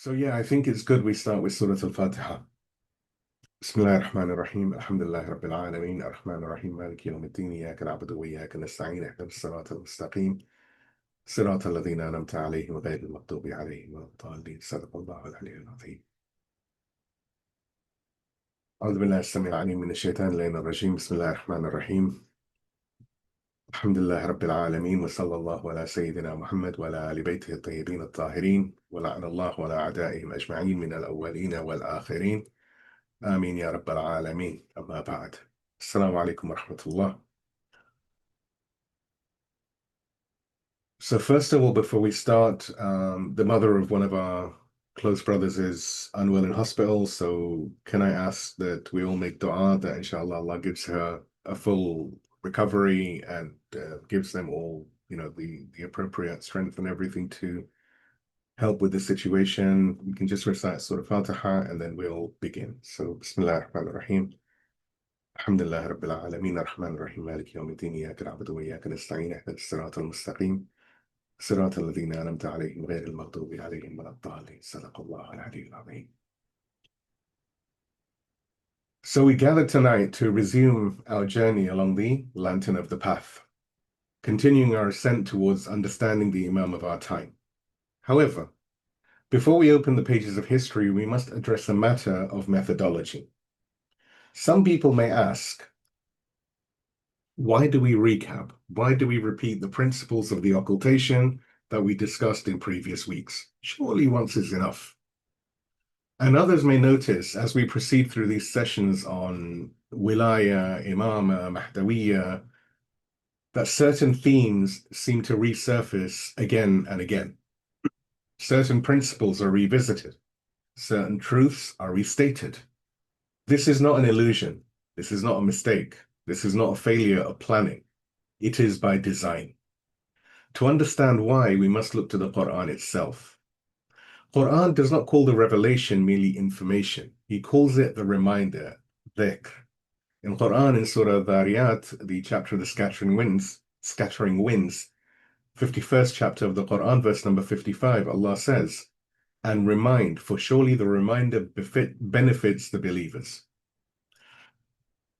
So yeah, I think it's good we start with Surah Al-Fatiha. Bismillah ar-Rahman ar-Rahim. Alhamdulillah Rabbil Alameen. Ar-Rahman ar-Rahim. Maliki yawmiddin. Iyyaka na'budu wa iyyaka nasta'in. Ihdinas sirata al-mustaqim. Sirata alladhina an'amta alayhim ghayril maghdubi alayhim waladdallin. Sadaqallahu al-aliyyul azim. أعوذ بالله السميع العليم من الشيطان اللعين الرجيم. بسم الله الرحمن الرحيم. الحمد لله رب العالمين وصلى الله على سيدنا محمد وعلى آل بيته الطيبين الطاهرين ولعن الله على أعدائهم أجمعين من الأولين والآخرين. آمين يا رب العالمين. أما بعد. السلام عليكم ورحمة الله. So first of all, before we start, the mother of one of our close brothers is unwell in hospital. So can I ask that we all make dua that inshallah Allah gives her a full recovery and gives them all, the appropriate strength and everything to help with the situation. We can just recite Surah Fatiha and then we'll begin. So Bismillah ar-Rahman ar-Rahim. Alhamdulillah Rabbil Alameen. Ar-Rahman ar-Rahim. Maliki yawmiddin. Iyyaka na'budu wa iyyaka nasta'in. Ihdinas sirata al-mustaqim. صراط الذين أنعمت عليهم غير المغضوب عليهم ولا الضالين. صدق الله العلي العظيم. So we gathered tonight to resume our journey along the lantern of the path, continuing our ascent towards understanding the Imam of our time. However, before we open the pages of history, we must address a matter of methodology. Some people may ask, why do we recap? Why do we repeat the principles of the occultation that we discussed in previous weeks? Surely once is enough. And others may notice as we proceed through these sessions on Wilayat, Imam, Mahdawiyyah, that certain themes seem to resurface again and again. Certain principles are revisited. Certain truths are restated. This is not an illusion. This is not a mistake. This is not a failure of planning. It is by design. To understand why, we must look to the Quran itself. Quran does not call the revelation merely information. He calls it the reminder, Dhikr. In Quran, in Surah Dhariyat, the chapter of the scattering winds, 51st chapter of the Quran, verse number 55, Allah says, and remind, for surely the reminder benefits the believers.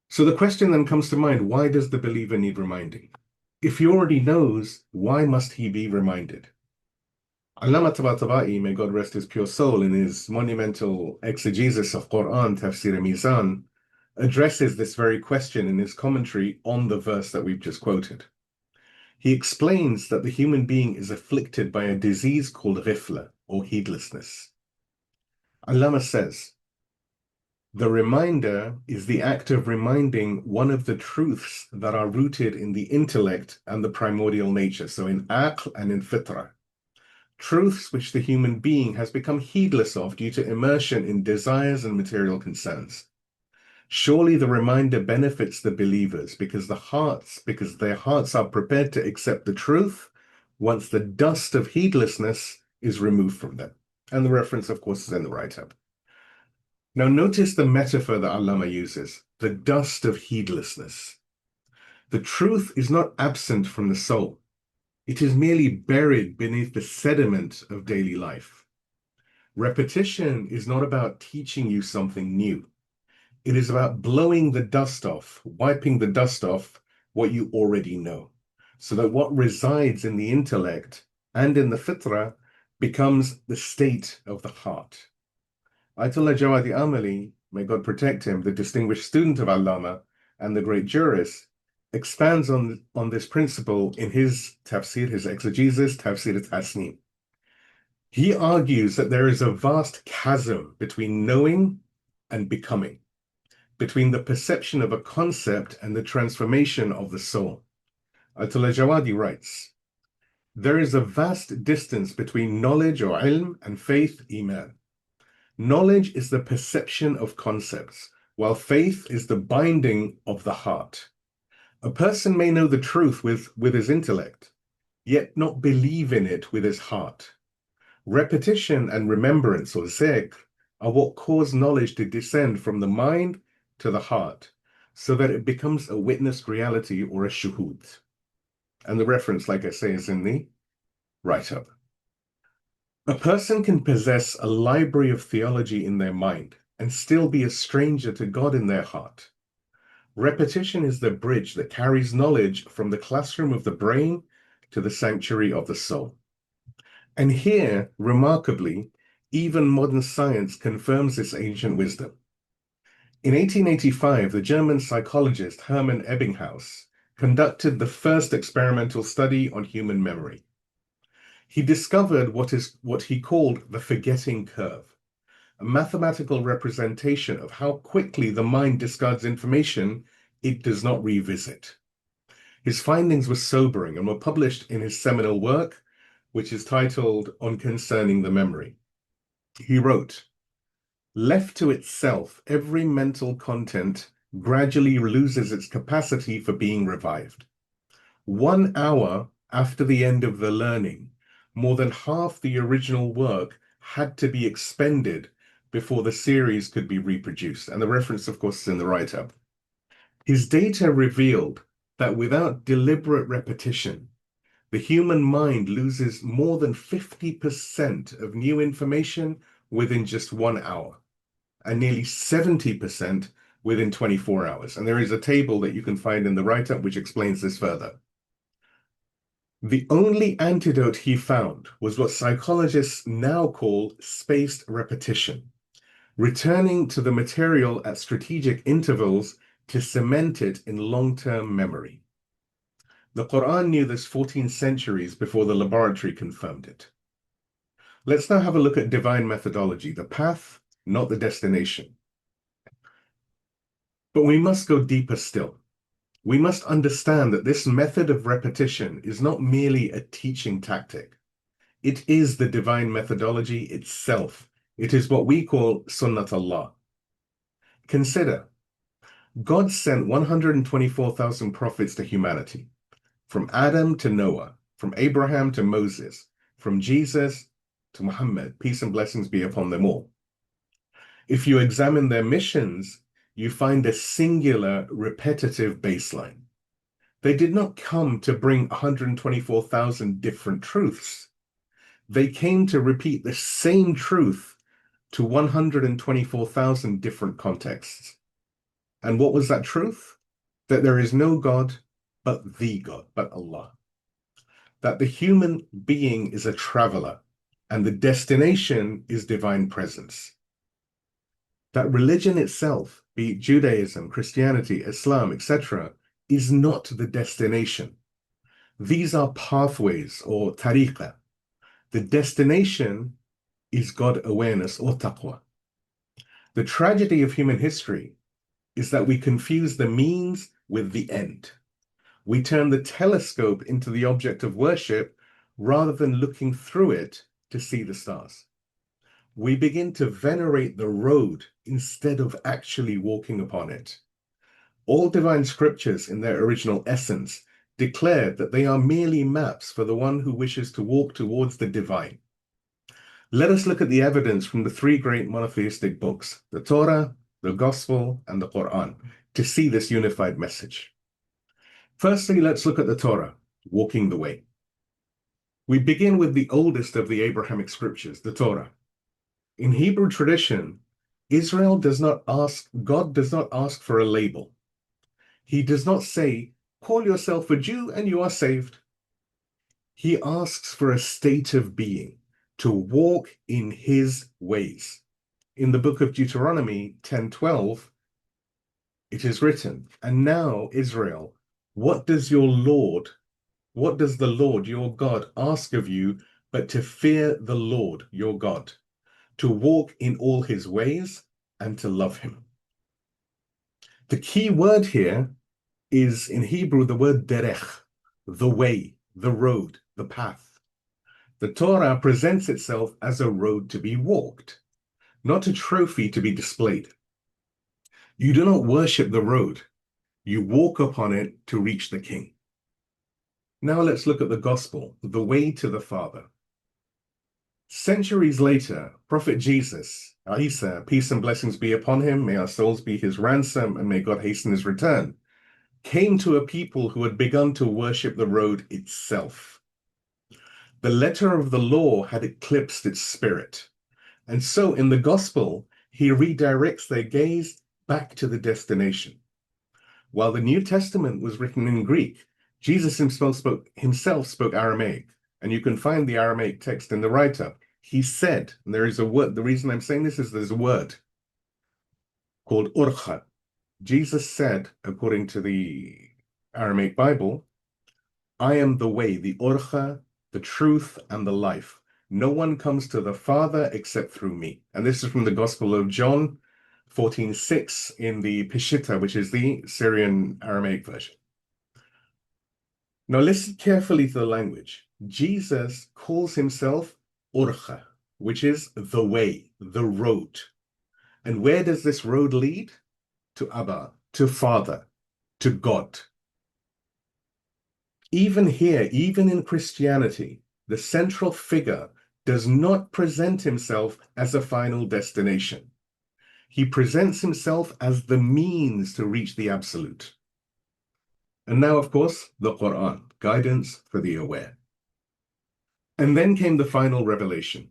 So the question then comes to mind, why does the believer need reminding? If he already knows, why must he be reminded? Allama Tabatabai, may God rest his pure soul, in his monumental exegesis of Quran, Tafsir Mizan, addresses this very question in his commentary on the verse that we've just quoted. He explains that the human being is afflicted by a disease called Ghiflah, or heedlessness. Allama says, the reminder is the act of reminding one of the truths that are rooted in the intellect and the primordial nature, so in aql and in fitrah. Truths which the human being has become heedless of due to immersion in desires and material concerns. Surely the reminder benefits the believers because their hearts are prepared to accept the truth once the dust of heedlessness is removed from them. And the reference, of course, is in the write-up. Now notice the metaphor that Allama uses, the dust of heedlessness. The truth is not absent from the soul. It is merely buried beneath the sediment of daily life. Repetition is not about teaching you something new. It is about blowing the dust off, wiping the dust off what you already know, so that what resides in the intellect and in the fitrah becomes the state of the heart. Ayatollah Jawadi Amali, may God protect him, the distinguished student of Allama and the great jurist, expands on this principle in his tafsir, his exegesis, Tafsir al-Tasneem. He argues that there is a vast chasm between knowing and becoming, between the perception of a concept and the transformation of the soul. Ayatollah Jawadi writes, there is a vast distance between knowledge or ilm and faith, iman. Knowledge is the perception of concepts, while faith is the binding of the heart. A person may know the truth with his intellect, yet not believe in it with his heart. Repetition and remembrance, or zikr, are what cause knowledge to descend from the mind to the heart, so that it becomes a witnessed reality or a shuhud. And the reference, like I say, is in the write-up. A person can possess a library of theology in their mind and still be a stranger to God in their heart. Repetition is the bridge that carries knowledge from the classroom of the brain to the sanctuary of the soul. And here, remarkably, even modern science confirms this ancient wisdom. In 1885, the German psychologist Hermann Ebbinghaus conducted the first experimental study on human memory. He discovered what he called the forgetting curve, a mathematical representation of how quickly the mind discards information it does not revisit. His findings were sobering and were published in his seminal work, which is titled On Concerning the Memory. He wrote, "Left to itself, every mental content gradually loses its capacity for being revived. 1 hour after the end of the learning, more than half the original work had to be expended before the series could be reproduced." And the reference, of course, is in the write-up. His data revealed that without deliberate repetition, the human mind loses more than 50% of new information within just 1 hour, and nearly 70% within 24 hours. And there is a table that you can find in the write-up which explains this further. The only antidote he found was what psychologists now call spaced repetition, returning to the material at strategic intervals to cement it in long-term memory. The Quran knew this 14 centuries before the laboratory confirmed it. Let's now have a look at divine methodology, the path, not the destination. But we must go deeper still. We must understand that this method of repetition is not merely a teaching tactic. It is the divine methodology itself. It is what we call Sunnat Allah. Consider, God sent 124,000 prophets to humanity, from Adam to Noah, from Abraham to Moses, from Jesus to Muhammad, peace and blessings be upon them all. If you examine their missions, you find a singular, repetitive baseline. They did not come to bring 124,000 different truths. They came to repeat the same truth to 124,000 different contexts. And what was that truth? That there is no God but the God, but Allah. That the human being is a traveler and the destination is divine presence. That religion itself, be it Judaism, Christianity, Islam, etc., is not the destination. These are pathways or Tariq. The destination is God awareness or Taqwa. The tragedy of human history is that we confuse the means with the end. We turn the telescope into the object of worship rather than looking through it to see the stars. We begin to venerate the road instead of actually walking upon it. All divine scriptures in their original essence declare that they are merely maps for the one who wishes to walk towards the divine. Let us look at the evidence from the three great monotheistic books, the Torah, the Gospel, and the Quran, to see this unified message. Firstly, let's look at the Torah, walking the way. We begin with the oldest of the Abrahamic scriptures, the Torah. In Hebrew tradition, God does not ask for a label. He does not say, call yourself a Jew and you are saved. He asks for a state of being, to walk in his ways. In the book of Deuteronomy 10:12, it is written, "And now, Israel, what does the Lord your God ask of you but to fear the Lord your God, to walk in all his ways and to love him?" The key word here is in Hebrew the word Derech, the way, the road, the path. The Torah presents itself as a road to be walked, not a trophy to be displayed. You do not worship the road, you walk upon it to reach the King. Now let's look at the Gospel, the way to the Father. Centuries later, Prophet Jesus, Isa, peace and blessings be upon him, may our souls be his ransom, and may God hasten his return, came to a people who had begun to worship the road itself. The letter of the law had eclipsed its spirit. And so in the gospel, he redirects their gaze back to the destination. While the New Testament was written in Greek, Jesus himself spoke Aramaic, and you can find the Aramaic text in the write-up. He said, and there is a word, the reason I'm saying this is there's a word called Urkha. Jesus said, according to the Aramaic Bible, I am the way, the Urkha, the truth, and the life. No one comes to the Father except through me. And this is from the Gospel of John 14:6 in the Peshitta, which is the Syrian Aramaic version. Now listen carefully to the language. Jesus calls himself Urkha, which is the way, the road. And where does this road lead? To Abba, to Father, to God. Even here, even in Christianity, the central figure does not present himself as a final destination. He presents himself as the means to reach the absolute. And now, of course, the Quran, guidance for the aware. And then came the final revelation.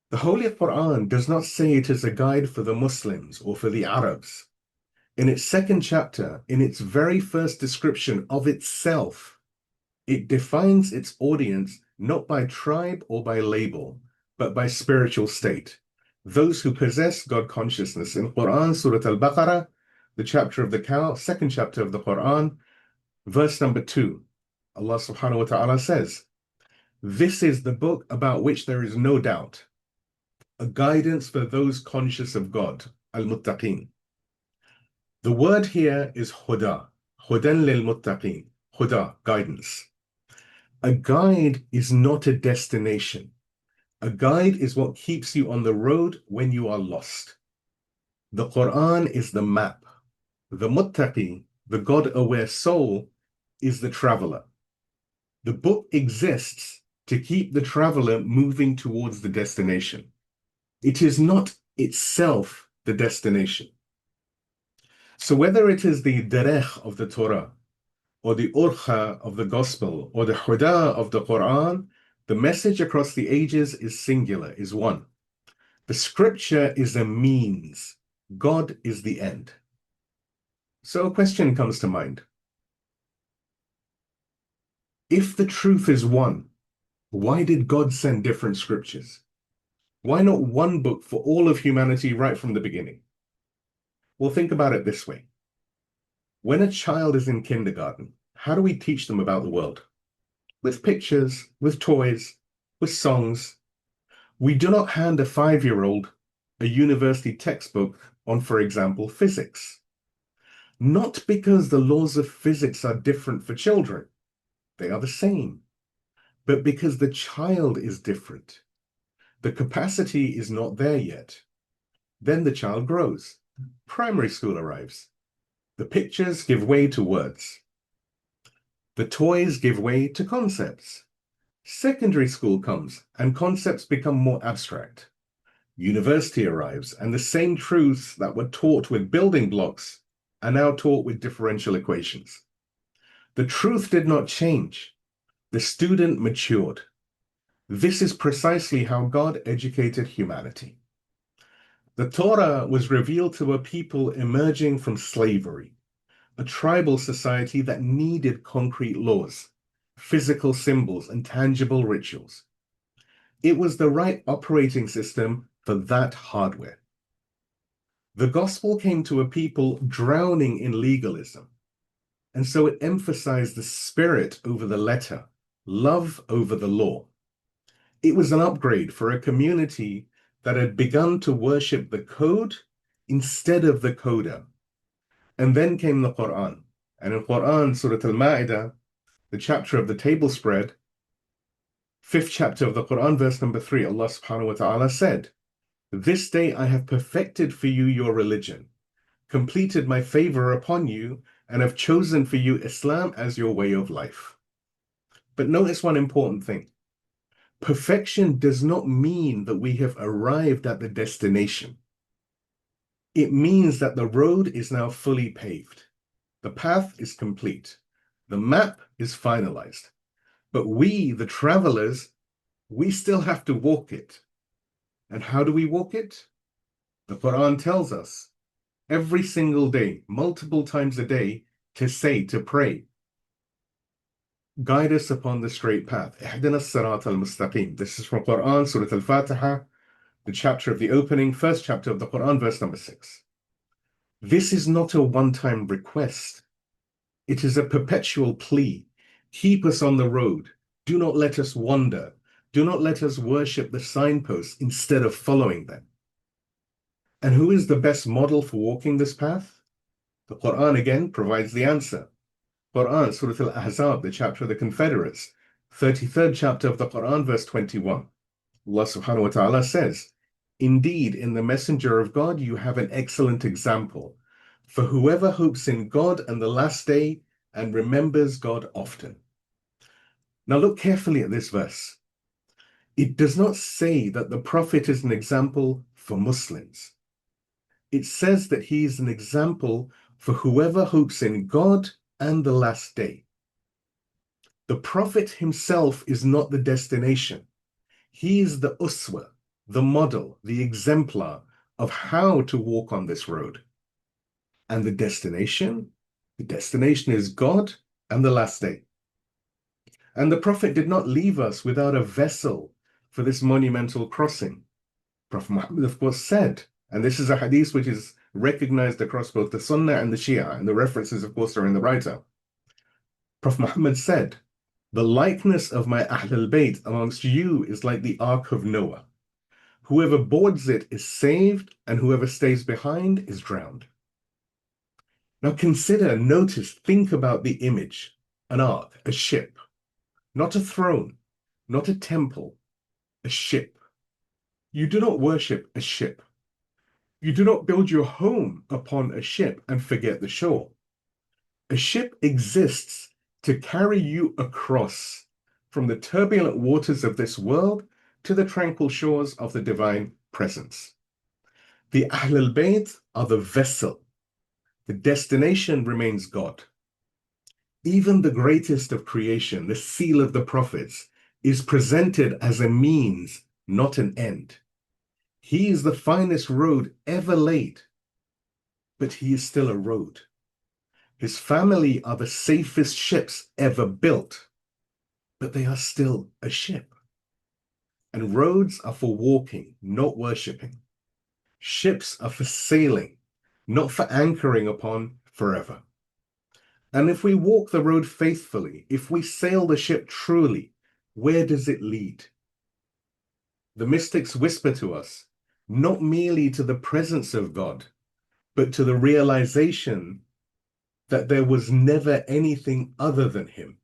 The Holy Quran does not say it is a guide for the Muslims or for the Arabs. In its second chapter, in its very first description of itself, it defines its audience not by tribe or by label, but by spiritual state. Those who possess God consciousness. In Quran, Surah Al-Baqarah, the chapter of the cow, second chapter of the Quran, verse number 2, Allah subhanahu wa ta'ala says, this is the book about which there is no doubt, a guidance for those conscious of God, al-Muttaqeen. The word here is Huda, Hudan lil-Muttaqeen, Huda, guidance. A guide is not a destination. A guide is what keeps you on the road when you are lost. The Quran is the map. The Muttaqi, the God-aware soul, is the traveler. The book exists to keep the traveler moving towards the destination. It is not itself the destination. So whether it is the Derech of the Torah, or the Urkha of the Gospel, or the Huda of the Quran, the message across the ages is singular, is one. The scripture is a means. God is the end. So a question comes to mind. If the truth is one, why did God send different scriptures? Why not one book for all of humanity right from the beginning? Well, think about it this way. When a child is in kindergarten, how do we teach them about the world? With pictures, with toys, with songs. We do not hand a 5-year-old a university textbook on, for example, physics. Not because the laws of physics are different for children. They are the same. But because the child is different. The capacity is not there yet. Then the child grows. Primary school arrives. The pictures give way to words. The toys give way to concepts. Secondary school comes and concepts become more abstract. University arrives and the same truths that were taught with building blocks are now taught with differential equations. The truth did not change. The student matured. This is precisely how God educated humanity. The Torah was revealed to a people emerging from slavery, a tribal society that needed concrete laws, physical symbols, and tangible rituals. It was the right operating system for that hardware. The gospel came to a people drowning in legalism, and so it emphasized the spirit over the letter, love over the law. It was an upgrade for a community that had begun to worship the code instead of the coder. And then came the Quran. And in Quran, Surah Al-Ma'idah, the chapter of the table spread, 5th chapter of the Quran, verse number 3, Allah subhanahu wa ta'ala said, this day I have perfected for you your religion, completed my favor upon you, and have chosen for you Islam as your way of life. But notice one important thing. Perfection does not mean that we have arrived at the destination. It means that the road is now fully paved. The path is complete. The map is finalized. But we, the travelers, We still have to walk it. And how do we walk it? The Quran tells us every single day, multiple times a day, to pray, guide us upon the straight path. اهدنا الصراط المستقيم. This is from Quran, Surah Al-Fatiha, the chapter of the opening, first chapter of the Quran, verse number 6. This is not a one-time request. It is a perpetual plea. Keep us on the road. Do not let us wander. Do not let us worship the signposts instead of following them. And who is the best model for walking this path? The Quran again provides the answer. Quran, Surah Al-Ahzab, the chapter of the Confederates, 33rd chapter of the Quran, verse 21. Allah subhanahu wa ta'ala says, indeed, in the messenger of God, you have an excellent example for whoever hopes in God and the last day and remembers God often. Now look carefully at this verse. It does not say that the Prophet is an example for Muslims. It says that he is an example for whoever hopes in God and the last day. The Prophet himself is not the destination. He is the uswa, the model, the exemplar of how to walk on this road. And the destination is God and the last day. And the Prophet did not leave us without a vessel for this monumental crossing. Prophet Muhammad, of course, said, and this is a hadith which is recognized across both the Sunnah and the Shia, and the references, of course, are in the writer. Prophet Muhammad said, the likeness of my Ahlulbayt amongst you is like the Ark of Noah. Whoever boards it is saved, and whoever stays behind is drowned. Now consider, notice, think about the image, an ark, a ship, not a throne, not a temple, a ship. You do not worship a ship. You do not build your home upon a ship and forget the shore. A ship exists to carry you across from the turbulent waters of this world to the tranquil shores of the divine presence. The Ahlulbayt are the vessel. The destination remains God. Even the greatest of creation, the seal of the prophets, is presented as a means, not an end. He is the finest road ever laid, but he is still a road. His family are the safest ships ever built, but they are still a ship. And roads are for walking, not worshipping. Ships are for sailing, not for anchoring upon forever. And if we walk the road faithfully, if we sail the ship truly, where does it lead? The mystics whisper to us, not merely to the presence of God, but to the realization that there was never anything other than him,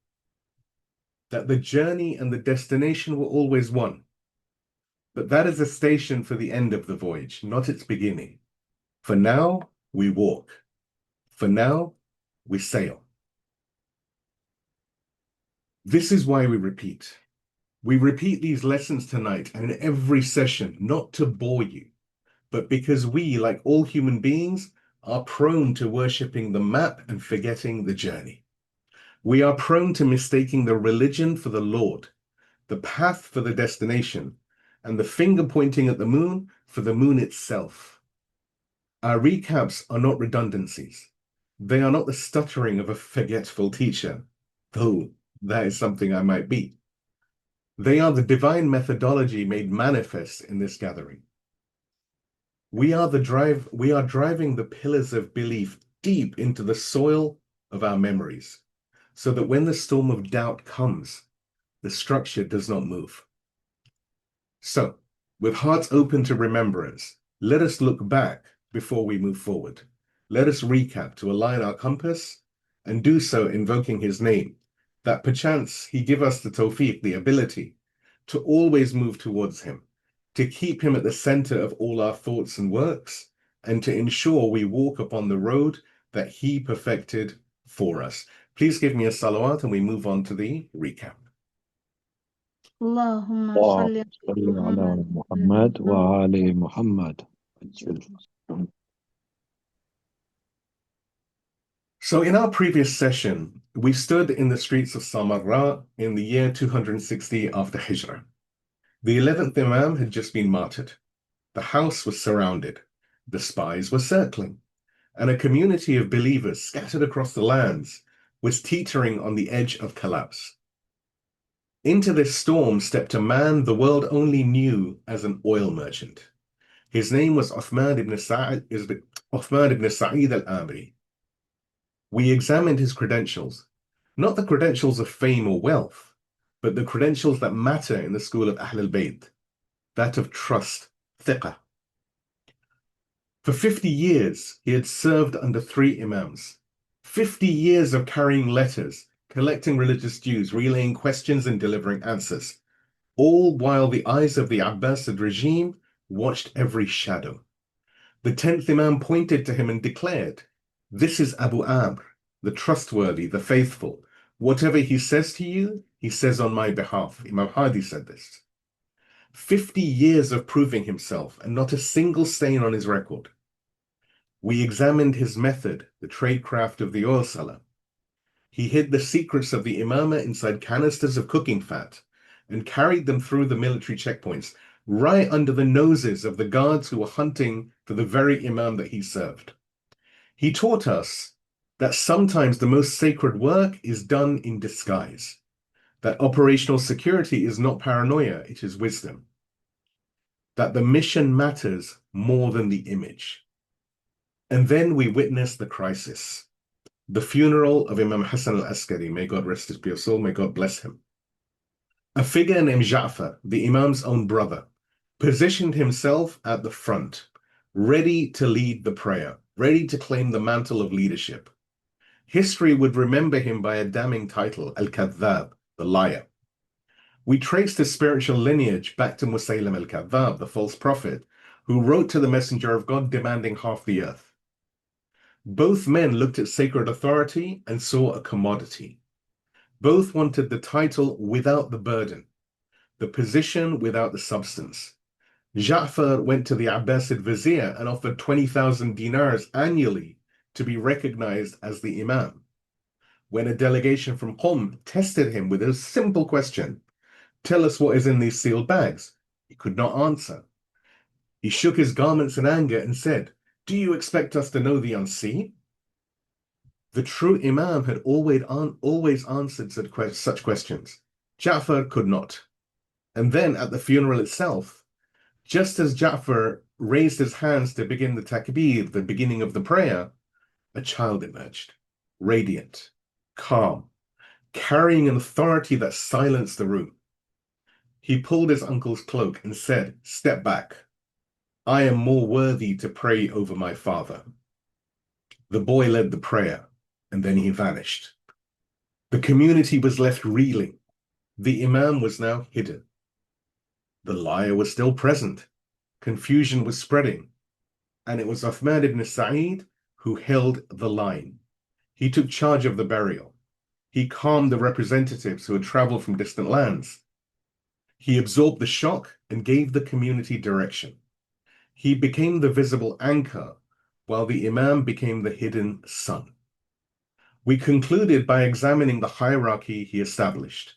that the journey and the destination were always one. But that is a station for the end of the voyage, not its beginning. For now, we walk. For now, we sail. This is why we repeat. We repeat these lessons tonight and in every session, not to bore you, but because we, like all human beings, are prone to worshipping the map and forgetting the journey. We are prone to mistaking the religion for the Lord, the path for the destination, and the finger pointing at the moon for the moon itself. Our recaps are not redundancies. They are not the stuttering of a forgetful teacher, though that is something I might be. They are the divine methodology made manifest in this gathering. We are driving the pillars of belief deep into the soil of our memories, so that when the storm of doubt comes, the structure does not move. So, with hearts open to remembrance, let us look back before we move forward. Let us recap to align our compass and do so invoking his name, that perchance he give us the tawfiq, the ability to always move towards him, to keep him at the center of all our thoughts and works, and to ensure we walk upon the road that he perfected for us. Please give me a salawat and we move on to the recap. اللهم اللهم صل صل على على محمد محمد وآل محمد. So in our previous session, we stood in the streets of Samarra in the year 260 after Hijrah. The 11th Imam had just been martyred. The house was surrounded. The spies were circling. And a community of believers scattered across the lands was teetering on the edge of collapse. Into this storm stepped a man the world only knew as an oil merchant. His name was Uthman ibn Sa'id al-Amri. We examined his credentials, not the credentials of fame or wealth, but the credentials that matter in the school of Ahlulbayt, that of trust, thiqah. For 50 years, he had served under 3 imams. 50 years of carrying letters, collecting religious dues, relaying questions and delivering answers, all while the eyes of the Abbasid regime watched every shadow. The 10th Imam pointed to him and declared, "This is Abu Amr, the trustworthy, the faithful. Whatever he says to you, he says on my behalf." Imam Mahdi said this. 50 years of proving himself and not a single stain on his record. We examined his method, the tradecraft of the oil seller. He hid the secrets of the imamah inside canisters of cooking fat and carried them through the military checkpoints, right under the noses of the guards who were hunting for the very imam that he served. He taught us that sometimes the most sacred work is done in disguise, that operational security is not paranoia, it is wisdom, that the mission matters more than the image. And then we witnessed the crisis, the funeral of Imam Hassan al-Askari, may God rest his pure soul, may God bless him. A figure named Ja'far, the Imam's own brother, positioned himself at the front, ready to lead the prayer, ready to claim the mantle of leadership. History would remember him by a damning title, Al-Kadhab, the liar. We traced his spiritual lineage back to Musaylim al-Kadhab, the false prophet, who wrote to the messenger of God demanding half the earth. Both men looked at sacred authority and saw a commodity. Both wanted the title without the burden, the position without the substance. Ja'far went to the Abbasid vizier and offered 20,000 dinars annually to be recognized as the Imam. When a delegation from Qom tested him with a simple question, "Tell us what is in these sealed bags," he could not answer. He shook his garments in anger and said, "Do you expect us to know the unseen?" The true Imam had always answered such questions. Ja'far could not. And then at the funeral itself, just as Ja'far raised his hands to begin the takbir, the beginning of the prayer, a child emerged, radiant, calm, carrying an authority that silenced the room. He pulled his uncle's cloak and said, "Step back. I am more worthy to pray over my father." The boy led the prayer, and then he vanished. The community was left reeling. The Imam was now hidden. The liar was still present. Confusion was spreading. And it was Uthman ibn Sa'id who held the line. He took charge of the burial. He calmed the representatives who had traveled from distant lands. He absorbed the shock and gave the community direction. He became the visible anchor, while the Imam became the hidden sun. We concluded by examining the hierarchy he established.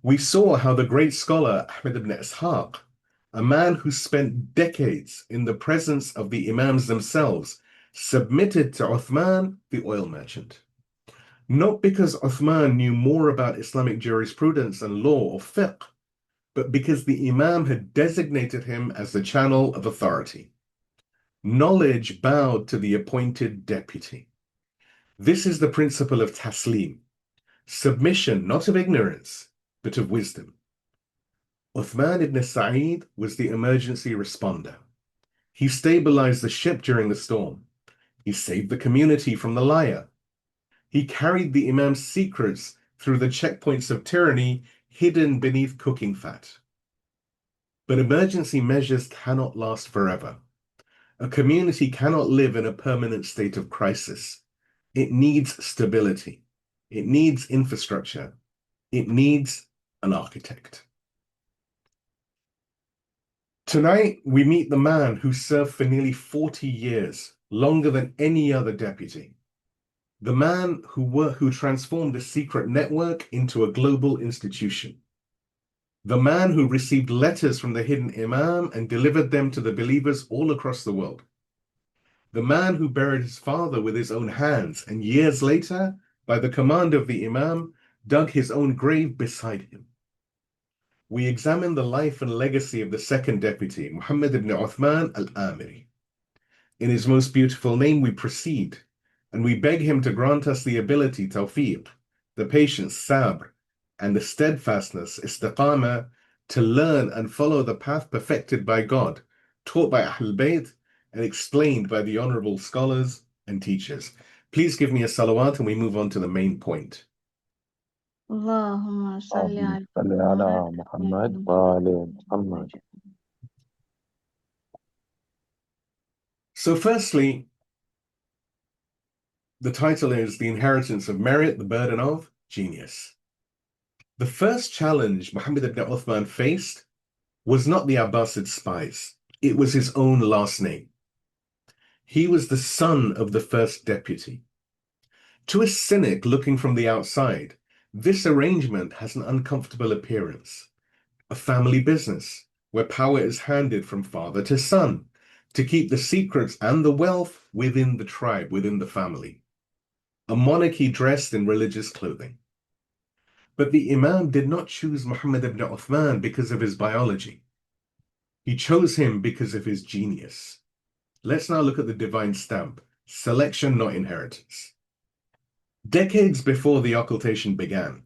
We saw how the great scholar Ahmad ibn Ishaq, a man who spent decades in the presence of the Imams themselves, submitted to Uthman, the oil merchant. Not because Uthman knew more about Islamic jurisprudence and law or fiqh, but because the Imam had designated him as the channel of authority. Knowledge bowed to the appointed deputy. This is the principle of taslim, submission not of ignorance, but of wisdom. Uthman ibn Sa'id was the emergency responder. He stabilized the ship during the storm. He saved the community from the liar. He carried the Imam's secrets through the checkpoints of tyranny hidden beneath cooking fat. But emergency measures cannot last forever. A community cannot live in a permanent state of crisis. It needs stability. It needs infrastructure. It needs an architect. Tonight, we meet the man who served for nearly 40 years, longer than any other deputy. The man who transformed a secret network into a global institution. the man who received letters from the hidden Imam and delivered them to the believers all across the world, the man who buried his father with his own hands and years later, by the command of the Imam, dug his own grave beside him. We examine the life and legacy of the second deputy, Muhammad ibn Uthman al-Amri. In his most beautiful name we proceed, and we beg him to grant us the ability, tawfiq, the patience, sabr, and the steadfastness, istiqamah, to learn and follow the path perfected by God, taught by Ahlulbayt, and explained by the honorable scholars and teachers. Please give me a salawat and we move on to the main point. اللهم صل اللهم على صل على محمد وآل محمد. So firstly, the title is The Inheritance of Merit, the Burden of Genius. The first challenge Muhammad ibn Uthman faced was not the Abbasid spies. It was his own last name. He was the son of the first deputy. To a cynic looking from the outside, this arrangement has an uncomfortable appearance. A family business where power is handed from father to son to keep the secrets and the wealth within the tribe, within the family. A monarchy dressed in religious clothing. But the Imam did not choose Muhammad ibn Uthman because of his biology. He chose him because of his genius. Let's now look at the divine stamp, selection, not inheritance. Decades before the occultation began,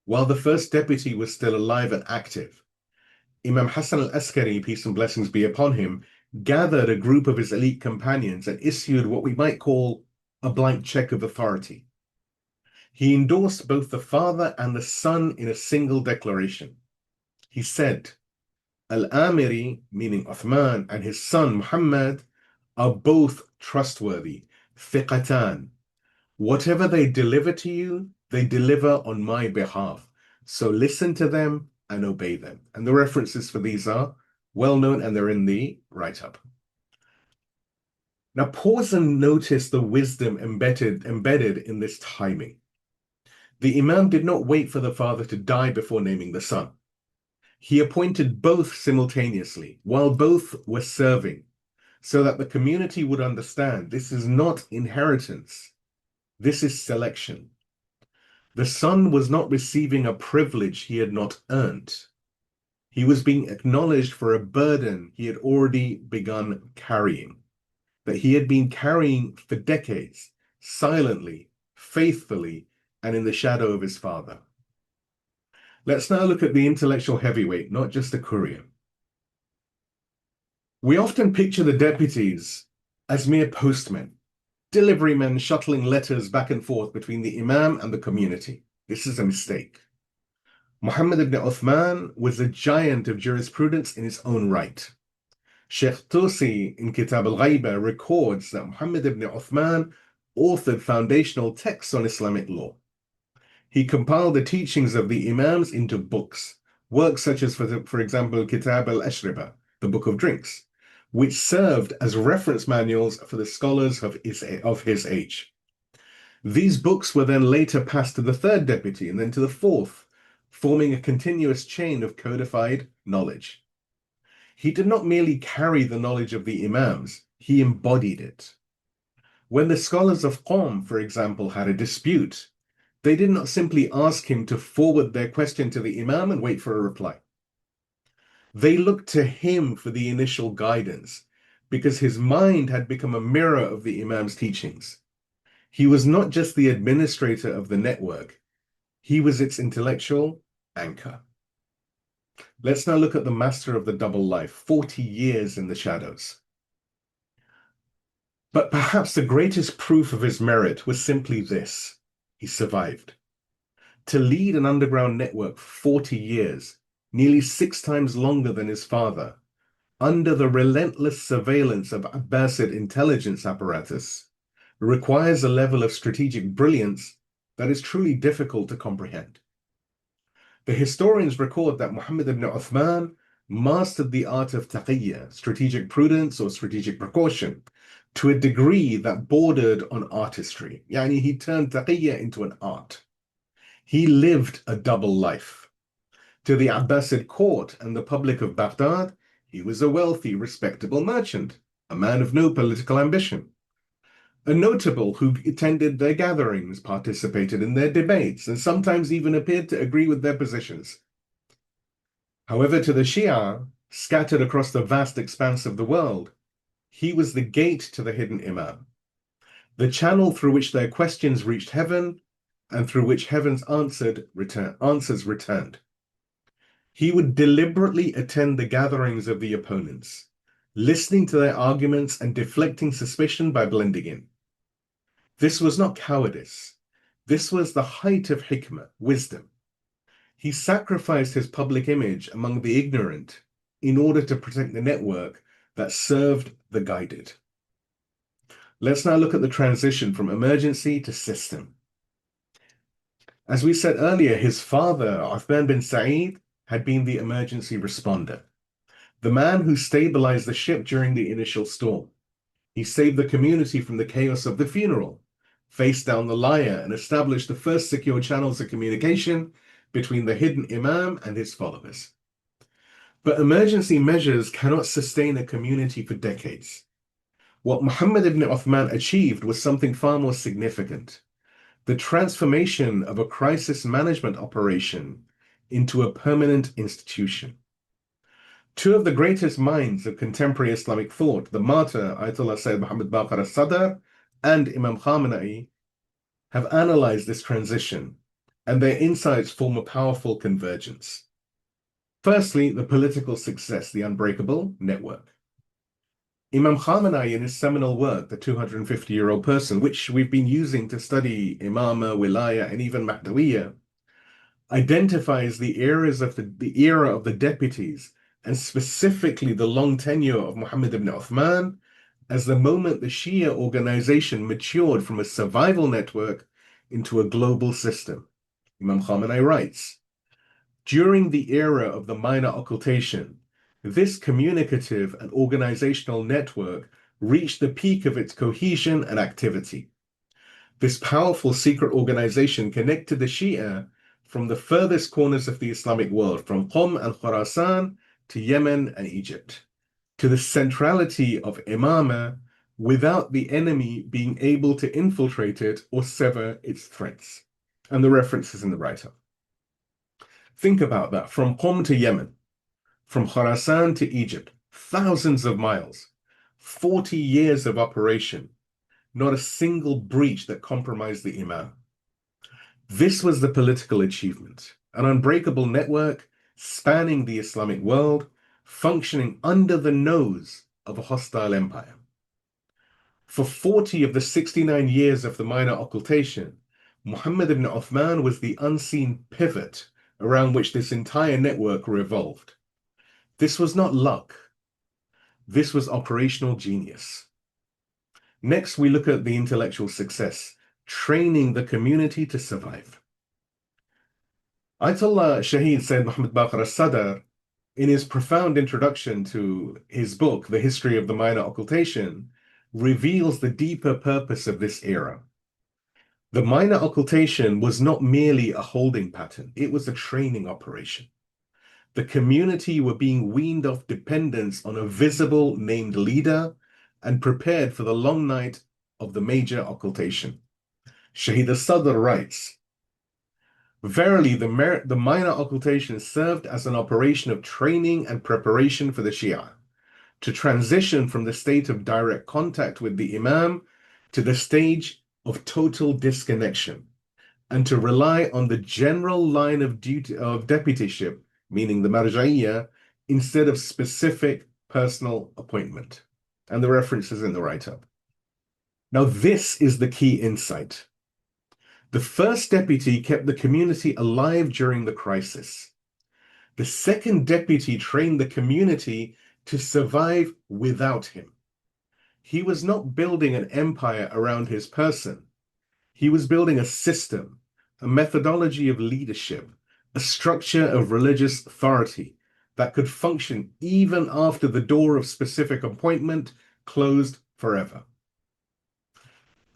while the first deputy was still alive and active, Imam Hassan al-Askari, peace and blessings be upon him, gathered a group of his elite companions and issued what we might call a blank check of authority. He endorsed both the father and the son in a single declaration. He said, Al-Amiri, meaning Uthman, and his son Muhammad are both trustworthy, thiqatan. Whatever they deliver to you, they deliver on my behalf. So listen to them and obey them. And the references for these are well known and they're in the write-up. Now pause and notice the wisdom embedded in this timing. The Imam did not wait for the father to die before naming the son. He appointed both simultaneously while both were serving, so that the community would understand this is not inheritance. This is selection. The son was not receiving a privilege he had not earned. He was being acknowledged for a burden he had already begun carrying, that he had been carrying for decades, silently, faithfully, and in the shadow of his father. Let's now look at the intellectual heavyweight, not just a courier. We often picture the deputies as mere postmen, deliverymen shuttling letters back and forth between the Imam and the community. This is a mistake. Muhammad ibn Uthman was a giant of jurisprudence in his own right. Sheikh Tusi in Kitab al-Ghaiba records that Muhammad ibn Uthman authored foundational texts on Islamic law. He compiled the teachings of the Imams into books, works such as, for example, Kitab al-Ashriba, the Book of Drinks, which served as reference manuals for the scholars of his age. These books were then later passed to the third deputy and then to the fourth, forming a continuous chain of codified knowledge. He did not merely carry the knowledge of the Imams, he embodied it. When the scholars of Qom, for example, had a dispute, they did not simply ask him to forward their question to the Imam and wait for a reply. They looked to him for the initial guidance because his mind had become a mirror of the Imam's teachings. He was not just the administrator of the network, he was its intellectual anchor. Let's now look at the master of the double life, 40 years in the shadows. But perhaps the greatest proof of his merit was simply this: he survived. To lead an underground network for 40 years, nearly 6 times longer than his father, under the relentless surveillance of Abbasid intelligence apparatus, requires a level of strategic brilliance that is truly difficult to comprehend. The historians record that Muhammad ibn Uthman mastered the art of taqiyya, strategic prudence or strategic precaution, to a degree that bordered on artistry. Yani he turned taqiyya into an art. He lived a double life. To the Abbasid court and the public of Baghdad, he was a wealthy, respectable merchant, a man of no political ambition. A notable who attended their gatherings, participated in their debates, and sometimes even appeared to agree with their positions. However, to the Shia, scattered across the vast expanse of the world, he was the gate to the hidden Imam, the channel through which their questions reached heaven and through which heaven's answers returned. He would deliberately attend the gatherings of the opponents, listening to their arguments and deflecting suspicion by blending in. This was not cowardice. This was the height of hikmah, wisdom. He sacrificed his public image among the ignorant in order to protect the network that served the guided. Let's now look at the transition from emergency to system. As we said earlier, his father, Uthman bin Sa'id, had been the emergency responder, the man who stabilized the ship during the initial storm. He saved the community from the chaos of the funeral, faced down the liar, and established the first secure channels of communication between the hidden Imam and his followers. But emergency measures cannot sustain a community for decades. What Muhammad ibn Uthman achieved was something far more significant: the transformation of a crisis management operation into a permanent institution. Two of the greatest minds of contemporary Islamic thought, the martyr Ayatollah Sayyid Muhammad Baqir al-Sadr and Imam Khamenei, have analyzed this transition, and their insights form a powerful convergence. Firstly, the political success, the unbreakable network. Imam Khamenei, in his seminal work, The 250-Year-Old Person, which we've been using to study Imam, Wilayat, and even Mahdawiyyah, identifies the era of the deputies, and specifically the long tenure of Muhammad ibn Uthman, as the moment the Shia organization matured from a survival network into a global system. Imam Khamenei writes, during the era of the minor occultation, this communicative and organizational network reached the peak of its cohesion and activity. This powerful secret organization connected the Shia from the furthest corners of the Islamic world, from Qom and Khurasan to Yemen and Egypt, to the centrality of Imamah without the enemy being able to infiltrate it or sever its threads. And the reference is in the write-up. Think about that, from Qom to Yemen, from Khurasan to Egypt, thousands of miles, 40 years of operation, not a single breach that compromised the Imam. This was the political achievement, an unbreakable network spanning the Islamic world, functioning under the nose of a hostile empire. For 40 of the 69 years of the minor occultation, Muhammad ibn Uthman was the unseen pivot around which this entire network revolved. This was not luck. This was operational genius. Next, we look at the intellectual success, training the community to survive. Ayatollah Shaheed Sayyid Muhammad Baqir al-Sadr, in his profound introduction to his book, The History of the Minor Occultation, reveals the deeper purpose of this era. The minor occultation was not merely a holding pattern, it was a training operation. The community were being weaned off dependence on a visible named leader and prepared for the long night of the major occultation. Shaheed al-Sadr writes, verily, the minor occultation served as an operation of training and preparation for the Shia to transition from the state of direct contact with the Imam to the stage of total disconnection, and to rely on the general line of deputyship, meaning the Marjaiyyah, instead of specific personal appointment. And the reference is in the write-up. Now, this is the key insight. The first deputy kept the community alive during the crisis. The second deputy trained the community to survive without him. He was not building an empire around his person. He was building a system, a methodology of leadership, a structure of religious authority that could function even after the door of specific appointment closed forever.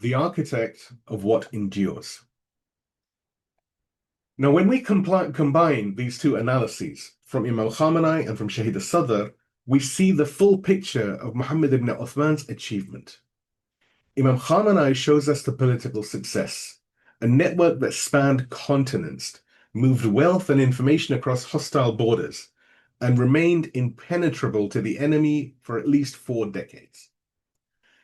The architect of what endures. Now, when we combine these two analyses from Imam Khamenei and from Shahid al-Sadr, we see the full picture of Muhammad ibn Uthman's achievement. Imam Khamenei shows us the political success, a network that spanned continents, moved wealth and information across hostile borders, and remained impenetrable to the enemy for at least 4 decades.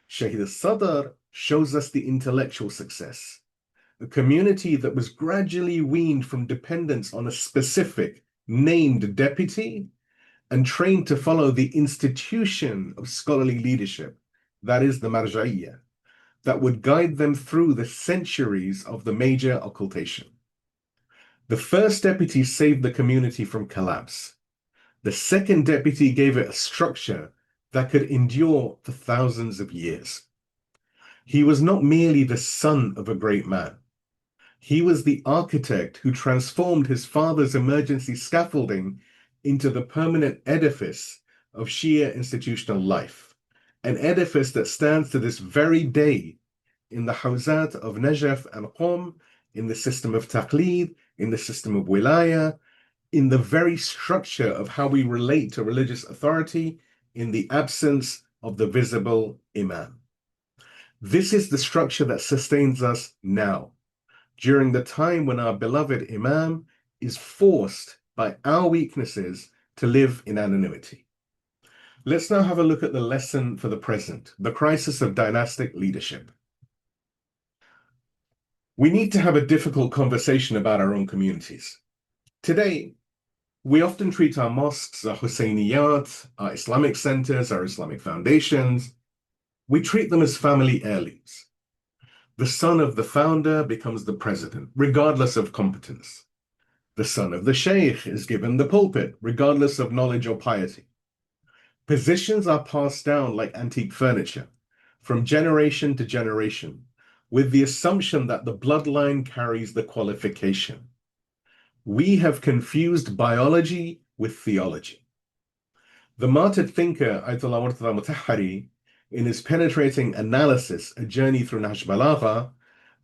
Shahid al-Sadr shows us the intellectual success, a community that was gradually weaned from dependence on a specific, named deputy and trained to follow the institution of scholarly leadership, that is the Marjaiyyah, that would guide them through the centuries of the Major Occultation. The first deputy saved the community from collapse. The second deputy gave it a structure that could endure for thousands of years. He was not merely the son of a great man. He was the architect who transformed his father's emergency scaffolding into the permanent edifice of Shia institutional life, an edifice that stands to this very day in the Hawzat of Najaf and Qom, in the system of Taqlid, in the system of Wilayat, in the very structure of how we relate to religious authority in the absence of the visible Imam. This is the structure that sustains us now, during the time when our beloved Imam is forced by our weaknesses to live in anonymity. Let's now have a look at the lesson for the present, the crisis of dynastic leadership. We need to have a difficult conversation about our own communities. Today, we often treat our mosques, our Husseyniyat, our Islamic centers, our Islamic foundations, we treat them as family heirlooms. The son of the founder becomes the president, regardless of competence. The son of the sheikh is given the pulpit, regardless of knowledge or piety. Positions are passed down like antique furniture, from generation to generation, with the assumption that the bloodline carries the qualification. We have confused biology with theology. The martyred thinker Ayatollah Murtada Mutahhari, in his penetrating analysis, A Journey Through Nahj Balagha,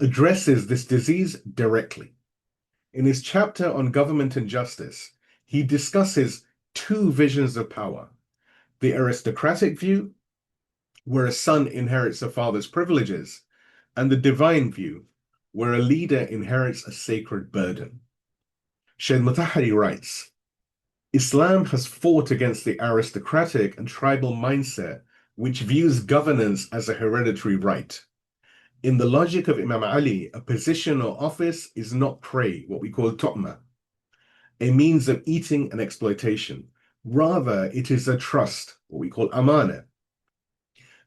addresses this disease directly. In his chapter on government and justice, he discusses 2 visions of power: the aristocratic view, where a son inherits a father's privileges, and the divine view, where a leader inherits a sacred burden. Shaykh Mutahhari writes, Islam has fought against the aristocratic and tribal mindset which views governance as a hereditary right. In the logic of Imam Ali, a position or office is not prey, what we call tu'ma, a means of eating and exploitation. Rather, it is a trust, what we call amana.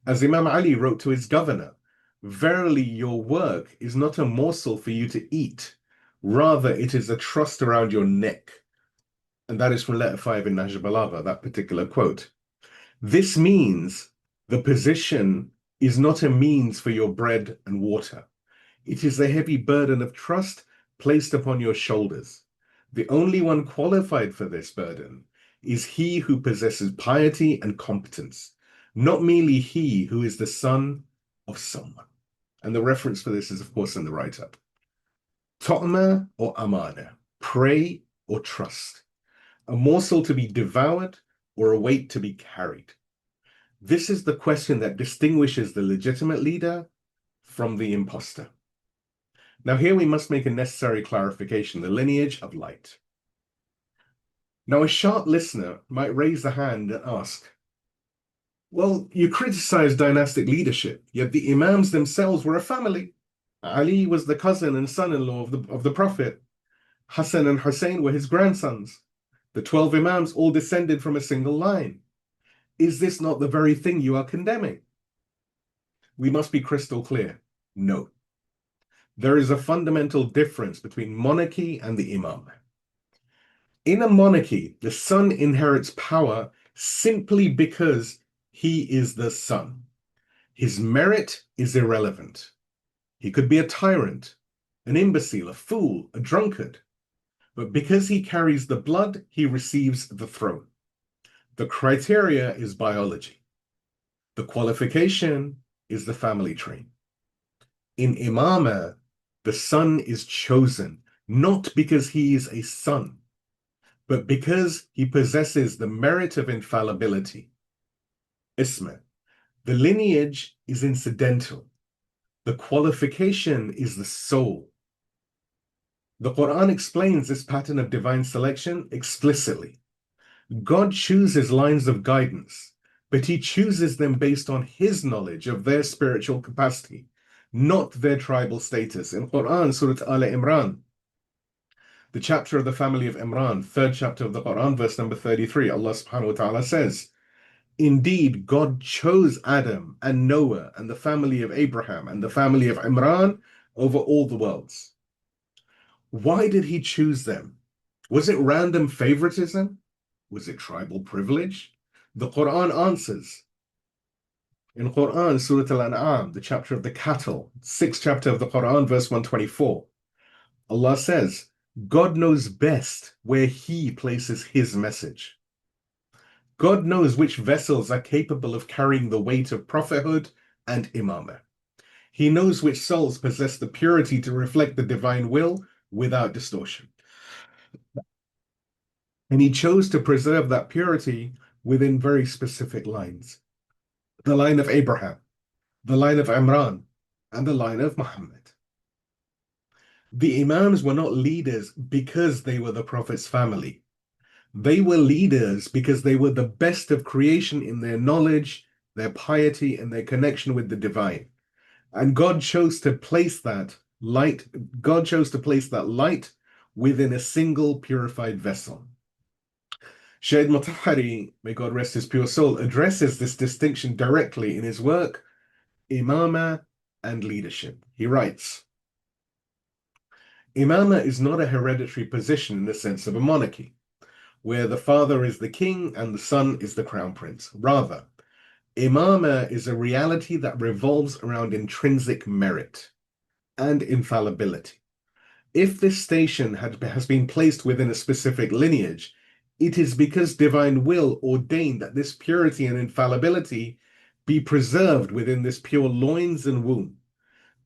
As Imam Ali wrote to his governor, verily your work is not a morsel for you to eat. Rather, it is a trust around your neck. And that is from letter 5 in Nahj Balagha, that particular quote. This means the position is not a means for your bread and water. It is a heavy burden of trust placed upon your shoulders. The only one qualified for this burden is he who possesses piety and competence, not merely he who is the son of someone. And the reference for this is, of course, in the write-up. Ta'ma or amana, prey or trust, a morsel to be devoured or a weight to be carried. This is the question that distinguishes the legitimate leader from the imposter. Now here we must make a necessary clarification, the lineage of light. Now a sharp listener might raise a hand and ask, well, you criticize dynastic leadership, yet the Imams themselves were a family. Ali was the cousin and son-in-law of the Prophet. Hassan and Hussein were his grandsons. The 12 Imams all descended from a single line. Is this not the very thing you are condemning? We must be crystal clear. No. There is a fundamental difference between monarchy and the Imam. In a monarchy, the son inherits power simply because he is the son. His merit is irrelevant. He could be a tyrant, an imbecile, a fool, a drunkard. But because he carries the blood, he receives the throne. The criteria is biology. The qualification is the family tree. In Imama, the son is chosen, not because he is a son, but because he possesses the merit of infallibility. Isma. The lineage is incidental. The qualification is the soul. The Quran explains this pattern of divine selection explicitly. God chooses lines of guidance, but he chooses them based on his knowledge of their spiritual capacity, not their tribal status. In Quran, Surah Al-Imran, the chapter of the family of Imran, third chapter of the Quran, verse number 33, Allah subhanahu wa ta'ala says, indeed, God chose Adam and Noah and the family of Abraham and the family of Imran over all the worlds. Why did he choose them? Was it random favoritism? Was it tribal privilege? The Quran answers. In Quran, Surah Al-An'am, the chapter of the cattle, sixth chapter of the Quran, verse 124, Allah says, God knows best where he places his message. God knows which vessels are capable of carrying the weight of prophethood and imamah. He knows which souls possess the purity to reflect the divine will without distortion. And he chose to preserve that purity within very specific lines. The line of Abraham, the line of Imran, and the line of Muhammad. The Imams were not leaders because they were the Prophet's family. They were leaders because they were the best of creation in their knowledge, their piety, and their connection with the divine. And God chose to place that light within a single purified vessel. Shaykh Mutahhari, may God rest his pure soul, addresses this distinction directly in his work, Imamah and Leadership. He writes, Imamah is not a hereditary position in the sense of a monarchy, where the father is the king and the son is the crown prince. Rather, Imamah is a reality that revolves around intrinsic merit and infallibility. If this station has been placed within a specific lineage, it is because divine will ordained that this purity and infallibility be preserved within this pure loins and womb,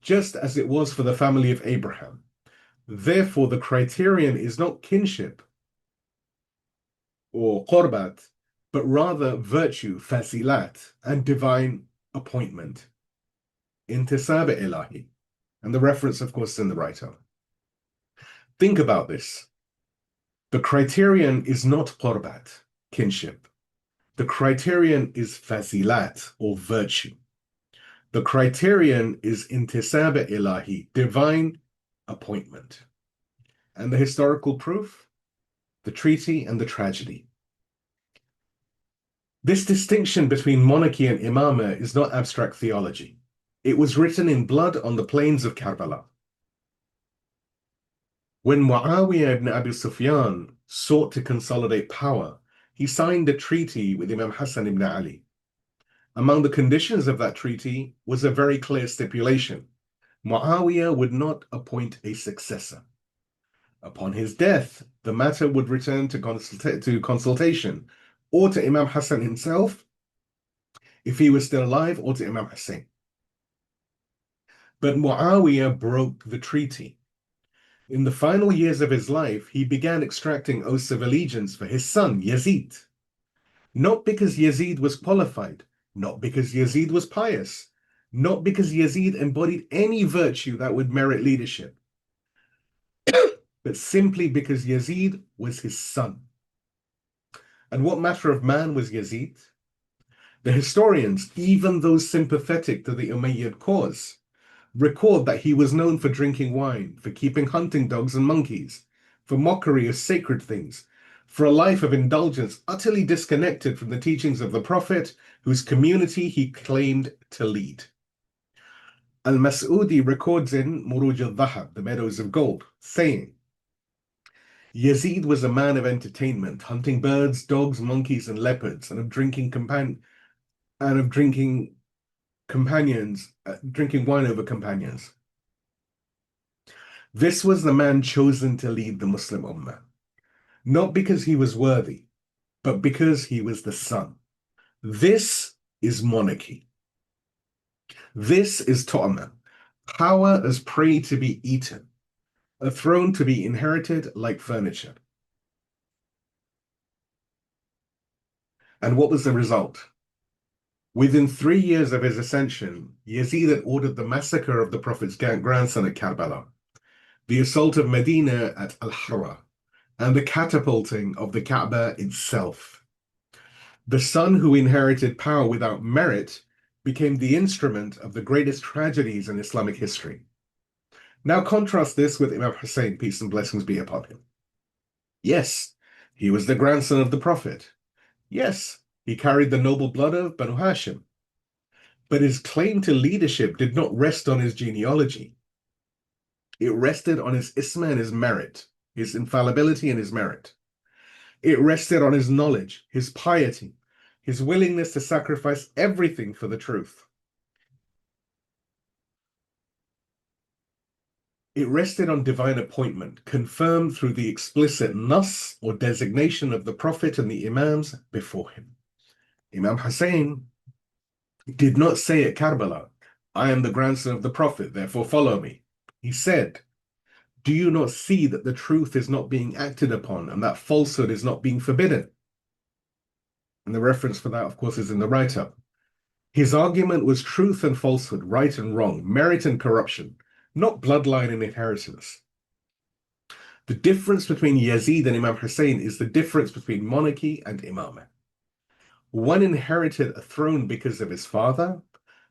just as it was for the family of Abraham. Therefore, the criterion is not kinship or qurbat, but rather virtue, fazilat, and divine appointment. Intisab ilahi. And the reference, of course, is in the writer. Think about this. The criterion is not qurbat, kinship. The criterion is fazilat, or virtue. The criterion is intisab ilahi, divine appointment. And the historical proof? The treaty and the tragedy. This distinction between monarchy and imamah is not abstract theology. It was written in blood on the plains of Karbala. When Muawiyah ibn Abi Sufyan sought to consolidate power, he signed a treaty with Imam Hassan ibn Ali. Among the conditions of that treaty was a very clear stipulation. Muawiyah would not appoint a successor. Upon his death, the matter would return to consultation, or to Imam Hassan himself, if he was still alive, or to Imam Hussein. But Muawiyah broke the treaty. In the final years of his life, he began extracting oaths of allegiance for his son, Yazid. Not because Yazid was qualified, not because Yazid was pious, not because Yazid embodied any virtue that would merit leadership, but simply because Yazid was his son. And what matter of man was Yazid? The historians, even those sympathetic to the Umayyad cause, record that he was known for drinking wine, for keeping hunting dogs and monkeys, for mockery of sacred things, for a life of indulgence utterly disconnected from the teachings of the Prophet, whose community he claimed to lead. Al-Mas'udi records in Muruj al-Dhahab, the Meadows of Gold, saying, Yazid was a man of entertainment, hunting birds, dogs, monkeys, and leopards, and of drinking drinking wine over companions. This was the man chosen to lead the Muslim Ummah, not because he was worthy, but because he was the son. This is monarchy. This is Ta'ama, power as prey to be eaten, a throne to be inherited like furniture. And what was the result? Within 3 years of his ascension, Yazid had ordered the massacre of the Prophet's grandson at Karbala, the assault of Medina at al-Harra, and the catapulting of the Kaaba itself. The son who inherited power without merit became the instrument of the greatest tragedies in Islamic history. Now contrast this with Imam Hussein, peace and blessings be upon him. Yes, he was the grandson of the Prophet. Yes, he carried the noble blood of Banu Hashim. But his claim to leadership did not rest on his genealogy. It rested on his isma and his merit, his infallibility and his merit. It rested on his knowledge, his piety, his willingness to sacrifice everything for the truth. It rested on divine appointment, confirmed through the explicit nas or designation of the Prophet and the Imams before him. Imam Hussein did not say at Karbala, I am the grandson of the Prophet, therefore follow me. He said, do you not see that the truth is not being acted upon and that falsehood is not being forbidden? And the reference for that, of course, is in the write-up. His argument was truth and falsehood, right and wrong, merit and corruption, not bloodline and inheritance. The difference between Yazid and Imam Hussein is the difference between monarchy and imamah. One inherited a throne because of his father,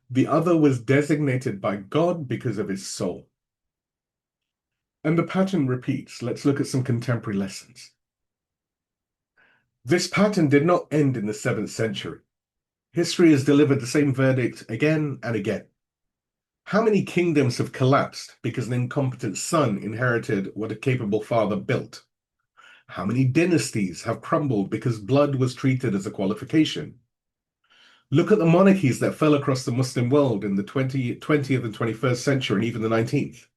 the other was designated by God because of his soul. And the pattern repeats. Let's look at some contemporary lessons. This pattern did not end in the 7th century. History has delivered the same verdict again and again. How many kingdoms have collapsed because an incompetent son inherited what a capable father built? How many dynasties have crumbled because blood was treated as a qualification? Look at the monarchies that fell across the Muslim world in the 20th and 21st century and even the 19th.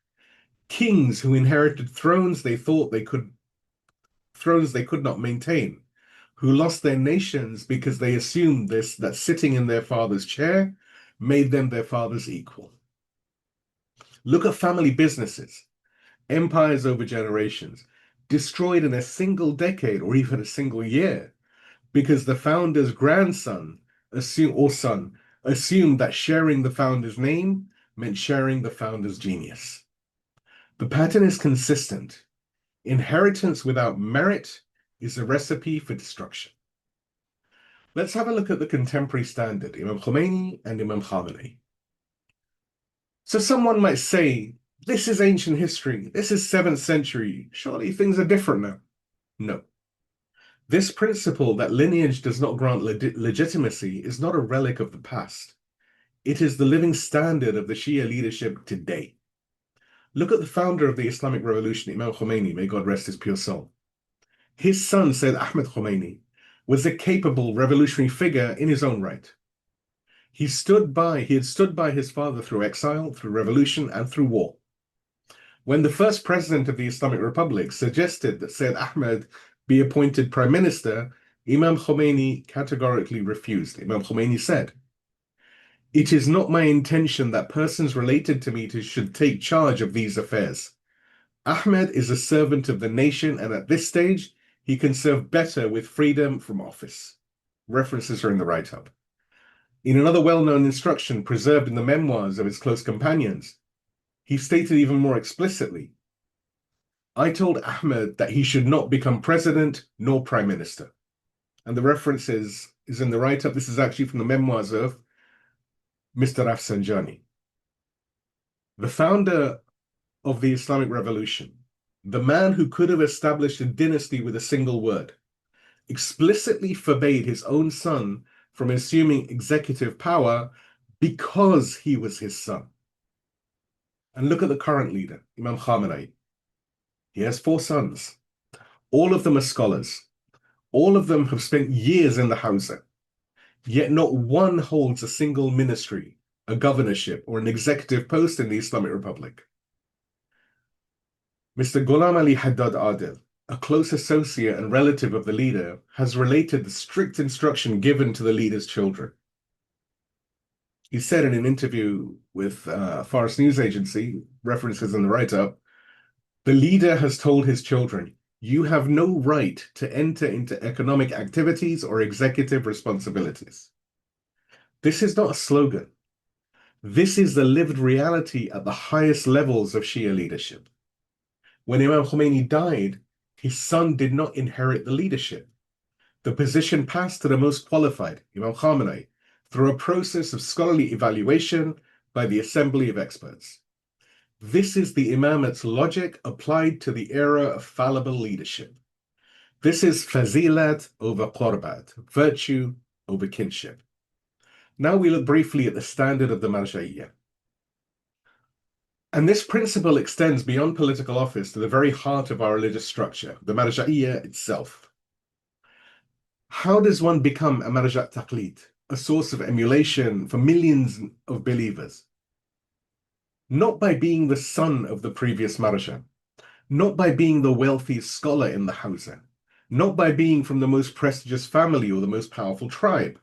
Kings who inherited thrones they could not maintain, who lost their nations because they assumed that sitting in their father's chair made them their father's equal. Look at family businesses, empires over generations, destroyed in a single decade or even a single year because the founder's grandson assumed that sharing the founder's name meant sharing the founder's genius. The pattern is consistent. Inheritance without merit is a recipe for destruction. Let's have a look at the contemporary standard, Imam Khomeini and Imam Khamenei. So someone might say, this is ancient history, this is 7th century, surely things are different now. No. This principle that lineage does not grant legitimacy is not a relic of the past. It is the living standard of the Shia leadership today. Look at the founder of the Islamic Revolution, Imam Khomeini, may God rest his pure soul. His son, Sayyid Ahmed Khomeini, was a capable revolutionary figure in his own right. He had stood by his father through exile, through revolution, and through war. When the first president of the Islamic Republic suggested that Sayyid Ahmed be appointed prime minister, Imam Khomeini categorically refused. Imam Khomeini said, it is not my intention that persons related to me should take charge of these affairs. Ahmed is a servant of the nation, and at this stage, he can serve better with freedom from office. References are in the write-up. In another well-known instruction preserved in the memoirs of his close companions, he stated even more explicitly, I told Ahmed that he should not become president nor prime minister. And the reference is in the write-up. This is actually from the memoirs of Mr. Rafsanjani. The founder of the Islamic Revolution, the man who could have established a dynasty with a single word, explicitly forbade his own son from assuming executive power because he was his son. And look at the current leader, Imam Khamenei. He has 4 sons. All of them are scholars. All of them have spent years in the Hawza. Yet not one holds a single ministry, a governorship, or an executive post in the Islamic Republic. Mr. Ghulam Ali Haddad Adil, a close associate and relative of the leader, has related the strict instruction given to the leader's children. He said in an interview with Fars News Agency, references in the write-up, The leader has told his children, you have no right to enter into economic activities or executive responsibilities. This is not a slogan. This is the lived reality at the highest levels of Shia leadership. When Imam Khomeini died, his son did not inherit the leadership. The position passed to the most qualified, Imam Khamenei, through a process of scholarly evaluation by the Assembly of Experts. This is the Imamat's logic applied to the era of fallible leadership. This is fazilat over qurbat, virtue over kinship. Now we look briefly at the standard of the Marjaiyyah. And this principle extends beyond political office to the very heart of our religious structure, the Marjaiyyah itself. How does one become a marja' taqlid, a source of emulation for millions of believers? Not by being the son of the previous marja, not by being the wealthiest scholar in the hawza, not by being from the most prestigious family or the most powerful tribe.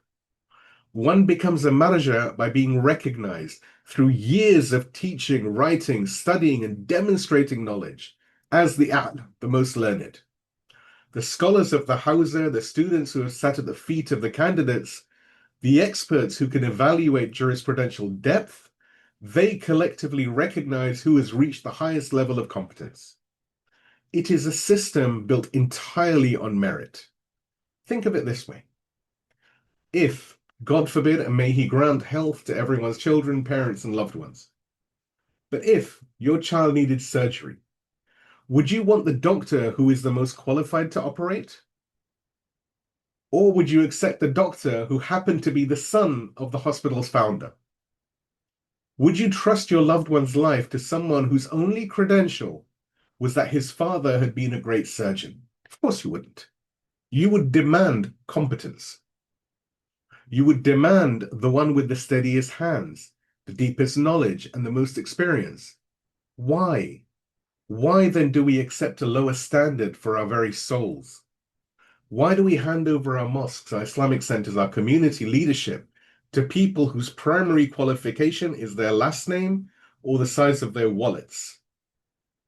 One becomes a marja by being recognized through years of teaching, writing, studying, and demonstrating knowledge as the most learned. The scholars of the hawza, the students who have sat at the feet of the candidates, the experts who can evaluate jurisprudential depth, they collectively recognize who has reached the highest level of competence. It is a system built entirely on merit. Think of it this way. If, God forbid, and may He grant health to everyone's children, parents, and loved ones, but if your child needed surgery, would you want the doctor who is the most qualified to operate? Or would you accept the doctor who happened to be the son of the hospital's founder? Would you trust your loved one's life to someone whose only credential was that his father had been a great surgeon? Of course you wouldn't. You would demand competence. You would demand the one with the steadiest hands, the deepest knowledge, and the most experience. Why? Why then do we accept a lower standard for our very souls? Why do we hand over our mosques, our Islamic centers, our community leadership to people whose primary qualification is their last name or the size of their wallets,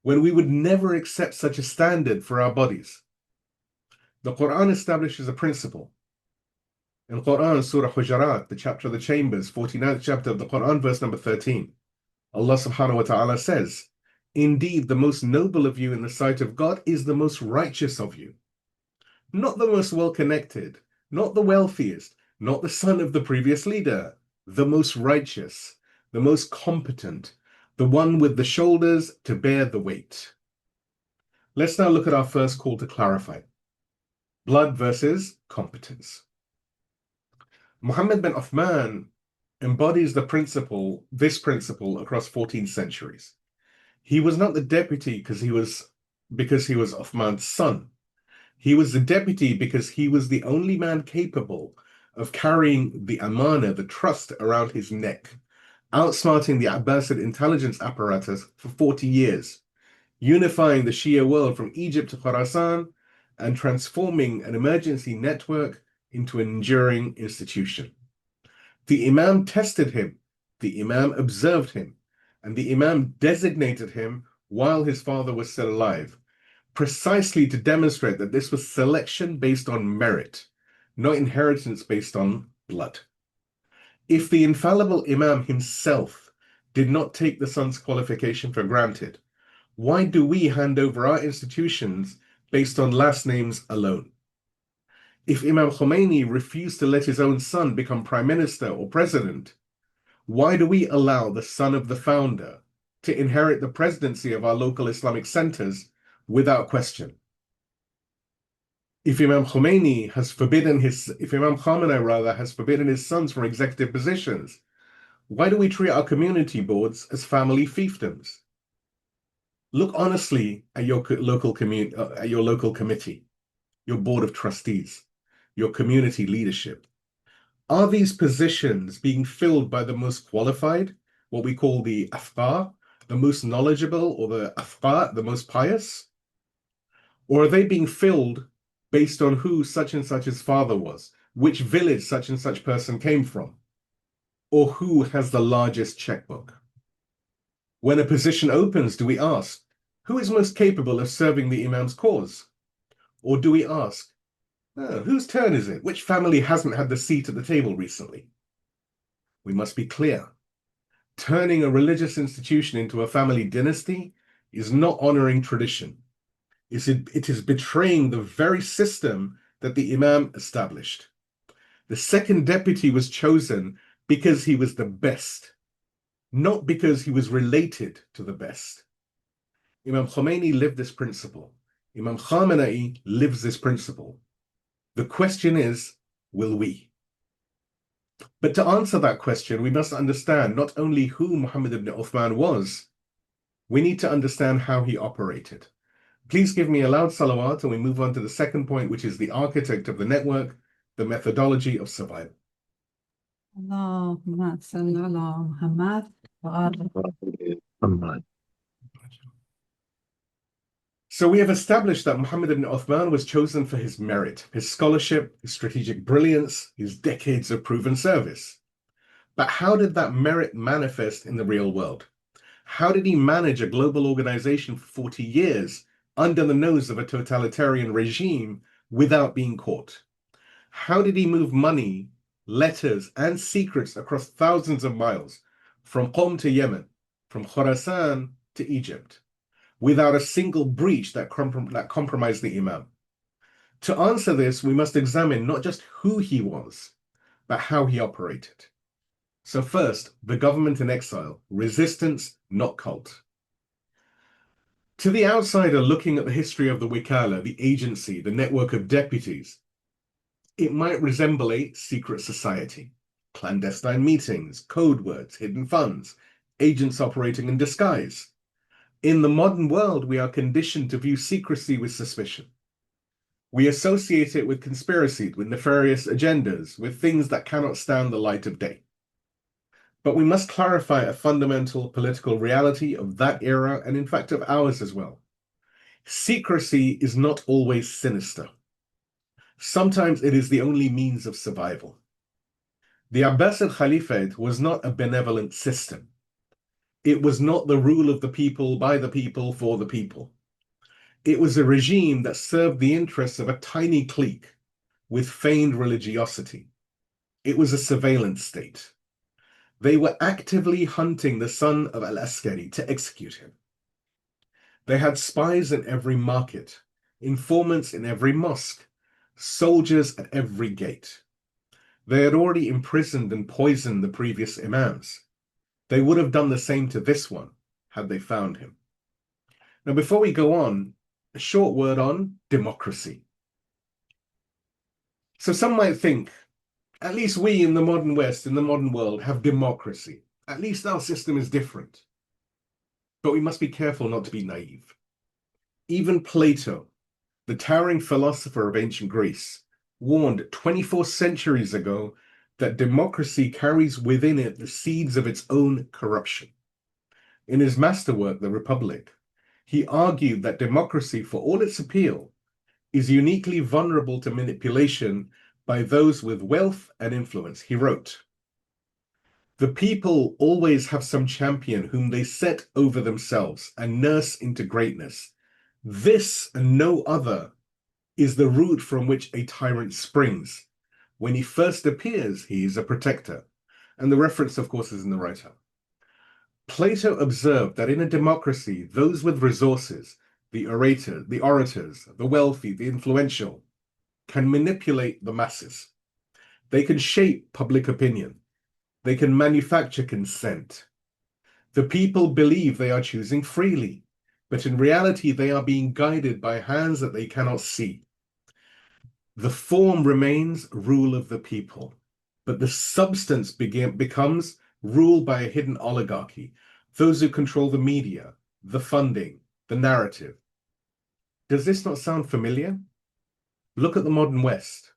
when we would never accept such a standard for our bodies? The Quran establishes a principle. In Quran, Surah Hujarat, the chapter of the chambers, 49th chapter of the Quran, verse number 13, Allah subhanahu wa ta'ala says, indeed, the most noble of you in the sight of God is the most righteous of you. Not the most well-connected, not the wealthiest, not the son of the previous leader, the most righteous, the most competent, the one with the shoulders to bear the weight. Let's now look at our first call to clarify. Blood versus competence. Muhammad ibn Uthman embodies this principle across 14 centuries. He was not the deputy because he was Uthman's son. He was the deputy because he was the only man capable of carrying the amana, the trust, around his neck, outsmarting the Abbasid intelligence apparatus for 40 years, unifying the Shia world from Egypt to Khorasan, and transforming an emergency network into an enduring institution. The Imam tested him, the Imam observed him, and the Imam designated him while his father was still alive, precisely to demonstrate that this was selection based on merit, not inheritance based on blood. If the infallible Imam himself did not take the son's qualification for granted, why do we hand over our institutions based on last names alone? If Imam Khomeini refused to let his own son become prime minister or president, why do we allow the son of the founder to inherit the presidency of our local Islamic centers without question? If Imam Khamenei has forbidden his sons from executive positions, why do we treat our community boards as family fiefdoms? Look honestly at your local committee, your board of trustees, your community leadership. Are these positions being filled by the most qualified, what we call the afqah, the most knowledgeable, or the afqah, the most pious? Or are they being filled based on who such and such's father was, which village such and such person came from, or who has the largest checkbook? When a position opens, do we ask, Who is most capable of serving the Imam's cause? Or do we ask, whose turn is it? Which family hasn't had the seat at the table recently? We must be clear. Turning a religious institution into a family dynasty is not honoring tradition. It is betraying the very system that the Imam established. The second deputy was chosen because he was the best, not because he was related to the best. Imam Khomeini lived this principle. Imam Khamenei lives this principle. The question is, will we? But to answer that question, we must understand not only who Muhammad ibn Uthman was, we need to understand how he operated. Please give me a loud salawat and we move on to the second point, which is the architect of the network, the methodology of survival. اللهم صل على محمد وآل محمد. So we have established that Muhammad ibn Uthman was chosen for his merit, his scholarship, his strategic brilliance, his decades of proven service. But how did that merit manifest in the real world? How did he manage a global organization for 40 years under the nose of a totalitarian regime without being caught? How did he move money, letters, and secrets across thousands of miles from Qom to Yemen, from Khorasan to Egypt, without a single breach that compromised the Imam? To answer this, we must examine not just who he was, but how he operated. So first, the government in exile, resistance, not cult. To the outsider looking at the history of the Wikala, the agency, the network of deputies, it might resemble a secret society, clandestine meetings, code words, hidden funds, agents operating in disguise. In the modern world, we are conditioned to view secrecy with suspicion. We associate it with conspiracy, with nefarious agendas, with things that cannot stand the light of day. But we must clarify a fundamental political reality of that era and in fact of ours as well. Secrecy is not always sinister. Sometimes it is the only means of survival. The Abbasid Caliphate was not a benevolent system. It was not the rule of the people, by the people, for the people. It was a regime that served the interests of a tiny clique with feigned religiosity. It was a surveillance state. They were actively hunting the son of al-Askari to execute him. They had spies in every market, informants in every mosque, soldiers at every gate. They had already imprisoned and poisoned the previous imams. They would have done the same to this one had they found him. Now, before we go on, a short word on democracy. So some might think, at least we in the modern West, in the modern world, have democracy. At least our system is different. But we must be careful not to be naive. Even Plato, the towering philosopher of ancient Greece, warned 24 centuries ago that democracy carries within it the seeds of its own corruption. In his masterwork, The Republic, he argued that democracy, for all its appeal, is uniquely vulnerable to manipulation by those with wealth and influence. He wrote, "The people always have some champion whom they set over themselves and nurse into greatness. This and no other is the root from which a tyrant springs. When he first appears, he is a protector." And the reference, of course, is in the write-up. Plato observed that in a democracy, those with resources, the orators, the wealthy, the influential, can manipulate the masses. They can shape public opinion. They can manufacture consent. The people believe they are choosing freely, but in reality, they are being guided by hands that they cannot see. The form remains rule of the people, but the substance becomes ruled by a hidden oligarchy, those who control the media, the funding, the narrative. Does this not sound familiar? Look at the modern West.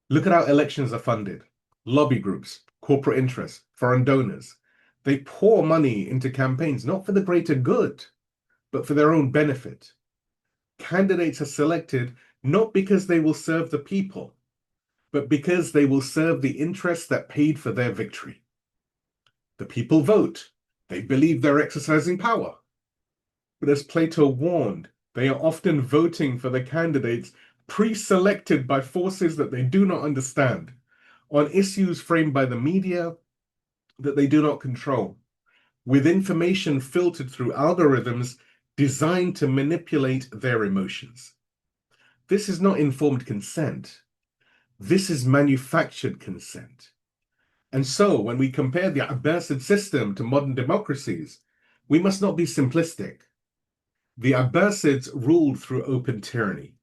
Look at how elections are funded. Lobby groups, corporate interests, foreign donors. They pour money into campaigns, not for the greater good, but for their own benefit. Candidates are selected not because they will serve the people, but because they will serve the interests that paid for their victory. The people vote. They believe they're exercising power. But as Plato warned, they are often voting for the candidates pre-selected by forces that they do not understand, on issues framed by the media that they do not control, with information filtered through algorithms designed to manipulate their emotions. This is not informed consent. This is manufactured consent. And so, when we compare the Abbasid system to modern democracies, we must not be simplistic. The Abbasids ruled through open tyranny.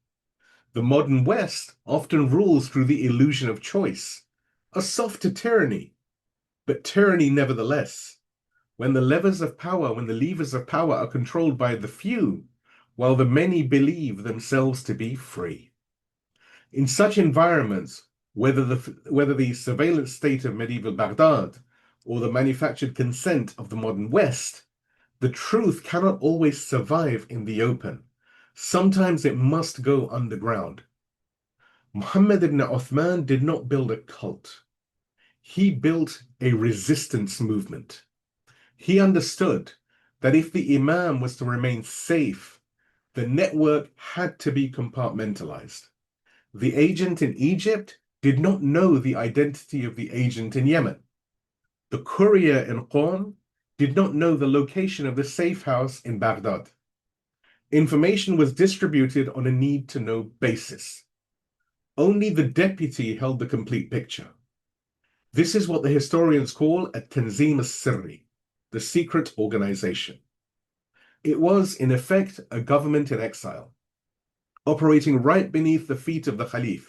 The modern West often rules through the illusion of choice, a softer tyranny, but tyranny nevertheless. When the levers of power are controlled by the few, while the many believe themselves to be free. In such environments, whether the surveillance state of medieval Baghdad or the manufactured consent of the modern West, the truth cannot always survive in the open. Sometimes it must go underground. Muhammad ibn Uthman did not build a cult. He built a resistance movement. He understood that if the Imam was to remain safe, the network had to be compartmentalized. The agent in Egypt did not know the identity of the agent in Yemen. The courier in Qom did not know the location of the safe house in Baghdad. Information was distributed on a need-to-know basis. Only the deputy held the complete picture. This is what the historians call a Tanzim al-Sirri, the secret organization. It was, in effect, a government in exile, operating right beneath the feet of the Khalif,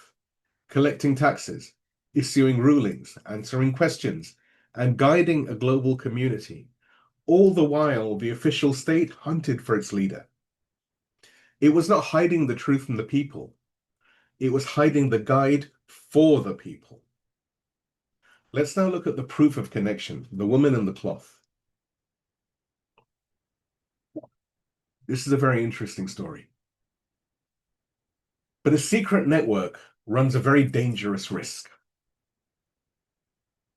collecting taxes, issuing rulings, answering questions, and guiding a global community. All the while, the official state hunted for its leader. It was not hiding the truth from the people. It was hiding the guide for the people. Let's now look at the proof of connection, the woman and the cloth. This is a very interesting story. But a secret network runs a very dangerous risk.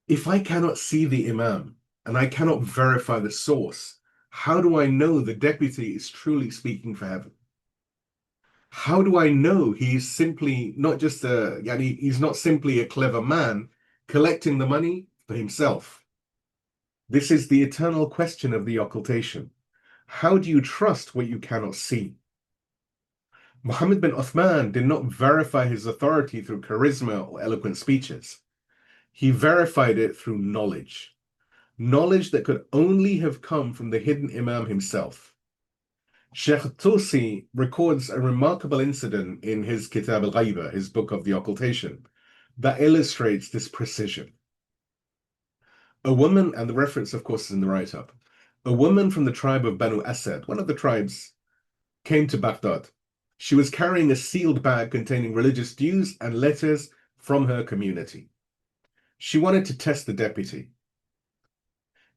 If I cannot see the Imam and I cannot verify the source, how do I know the deputy is truly speaking for heaven? How do I know he's simply not just he's not simply a clever man collecting the money for himself? This is the eternal question of the occultation. How do you trust what you cannot see? Muhammad bin Uthman did not verify his authority through charisma or eloquent speeches. He verified it through knowledge. Knowledge that could only have come from the hidden Imam himself. Sheikh Tusi records a remarkable incident in his Kitab al-Ghaiba, his book of the occultation, that illustrates this precision. A woman, and the reference, of course, is in the write-up, a woman from the tribe of Banu Asad, one of the tribes, came to Baghdad. She was carrying a sealed bag containing religious dues and letters from her community. She wanted to test the deputy.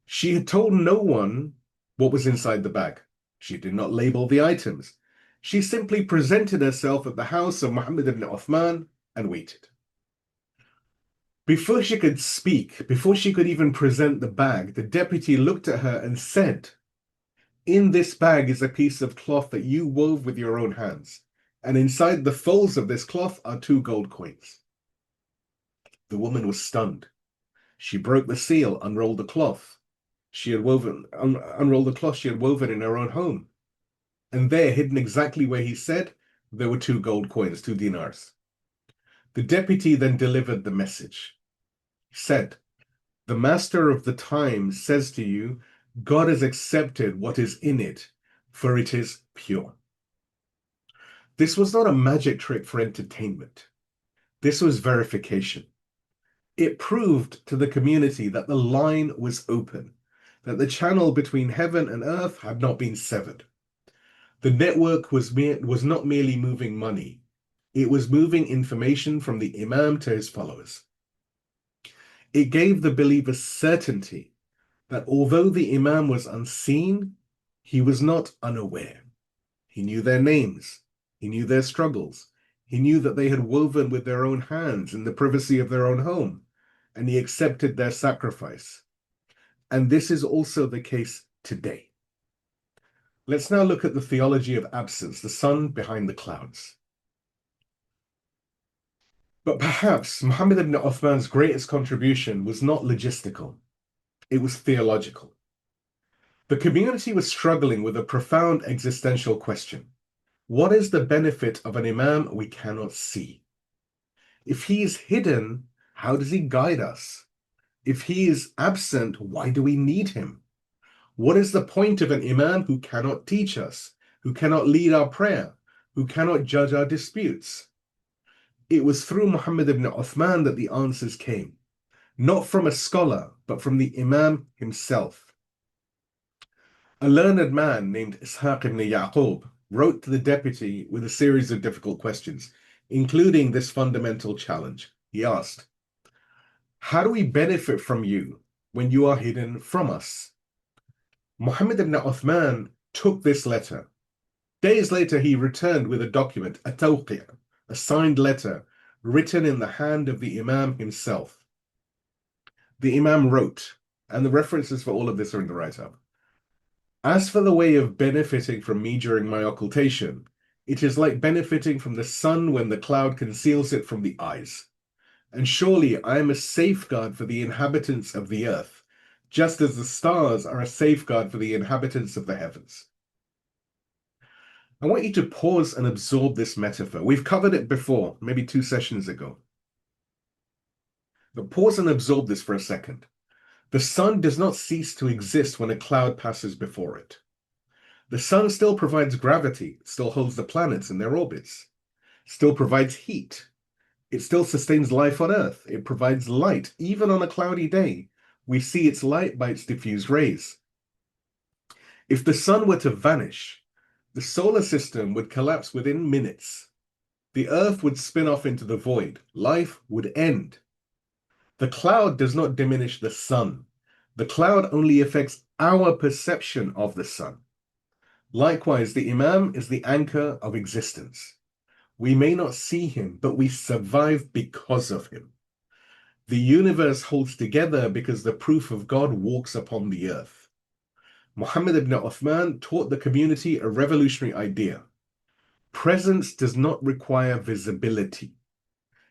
She had told no one what was inside the bag. She did not label the items. She simply presented herself at the house of Muhammad ibn Uthman and waited. Before she could speak, before she could even present the bag, the deputy looked at her and said, "In this bag is a piece of cloth that you wove with your own hands, and inside the folds of this cloth are 2 gold coins." The woman was stunned. She broke the seal, unrolled the cloth. Unrolled the cloth she had woven in her own home. And there, hidden exactly where he said, there were 2 gold coins, 2 dinars. The deputy then delivered the message. He said, "The master of the time says to you, God has accepted what is in it, for it is pure." This was not a magic trick for entertainment. This was verification. It proved to the community that the line was open, that the channel between heaven and earth had not been severed. The network was not merely moving money. It was moving information from the Imam to his followers. It gave the believers certainty that although the Imam was unseen, he was not unaware. He knew their names. He knew their struggles. He knew that they had woven with their own hands in the privacy of their own home, and he accepted their sacrifice. And this is also the case today. Let's now look at the theology of absence, the sun behind the clouds. But perhaps Muhammad ibn Uthman's greatest contribution was not logistical, it was theological. The community was struggling with a profound existential question. What is the benefit of an imam we cannot see? If he is hidden, how does he guide us? If he is absent, why do we need him? What is the point of an imam who cannot teach us, who cannot lead our prayer, who cannot judge our disputes? It was through Muhammad ibn Uthman that the answers came, not from a scholar, but from the imam himself. A learned man named Ishaq ibn Yaqub wrote to the deputy with a series of difficult questions, including this fundamental challenge. He asked, how do we benefit from you when you are hidden from us? Muhammad ibn Uthman took this letter. Days later, he returned with a document, a tawqi', a signed letter written in the hand of the Imam himself. The Imam wrote, and the references for all of this are in the write-up. As for the way of benefiting from me during my occultation, it is like benefiting from the sun when the cloud conceals it from the eyes. And surely I am a safeguard for the inhabitants of the earth, just as the stars are a safeguard for the inhabitants of the heavens. I want you to pause and absorb this metaphor. We've covered it before, maybe 2 sessions ago. But pause and absorb this for a second. The sun does not cease to exist when a cloud passes before it. The sun still provides gravity, still holds the planets in their orbits, still provides heat. It still sustains life on Earth. It provides light. Even on a cloudy day, we see its light by its diffused rays. If the sun were to vanish, the solar system would collapse within minutes. The Earth would spin off into the void. Life would end. The cloud does not diminish the sun. The cloud only affects our perception of the sun. Likewise, the Imam is the anchor of existence. We may not see him, but we survive because of him. The universe holds together because the proof of God walks upon the earth. Muhammad ibn Uthman taught the community a revolutionary idea. Presence does not require visibility.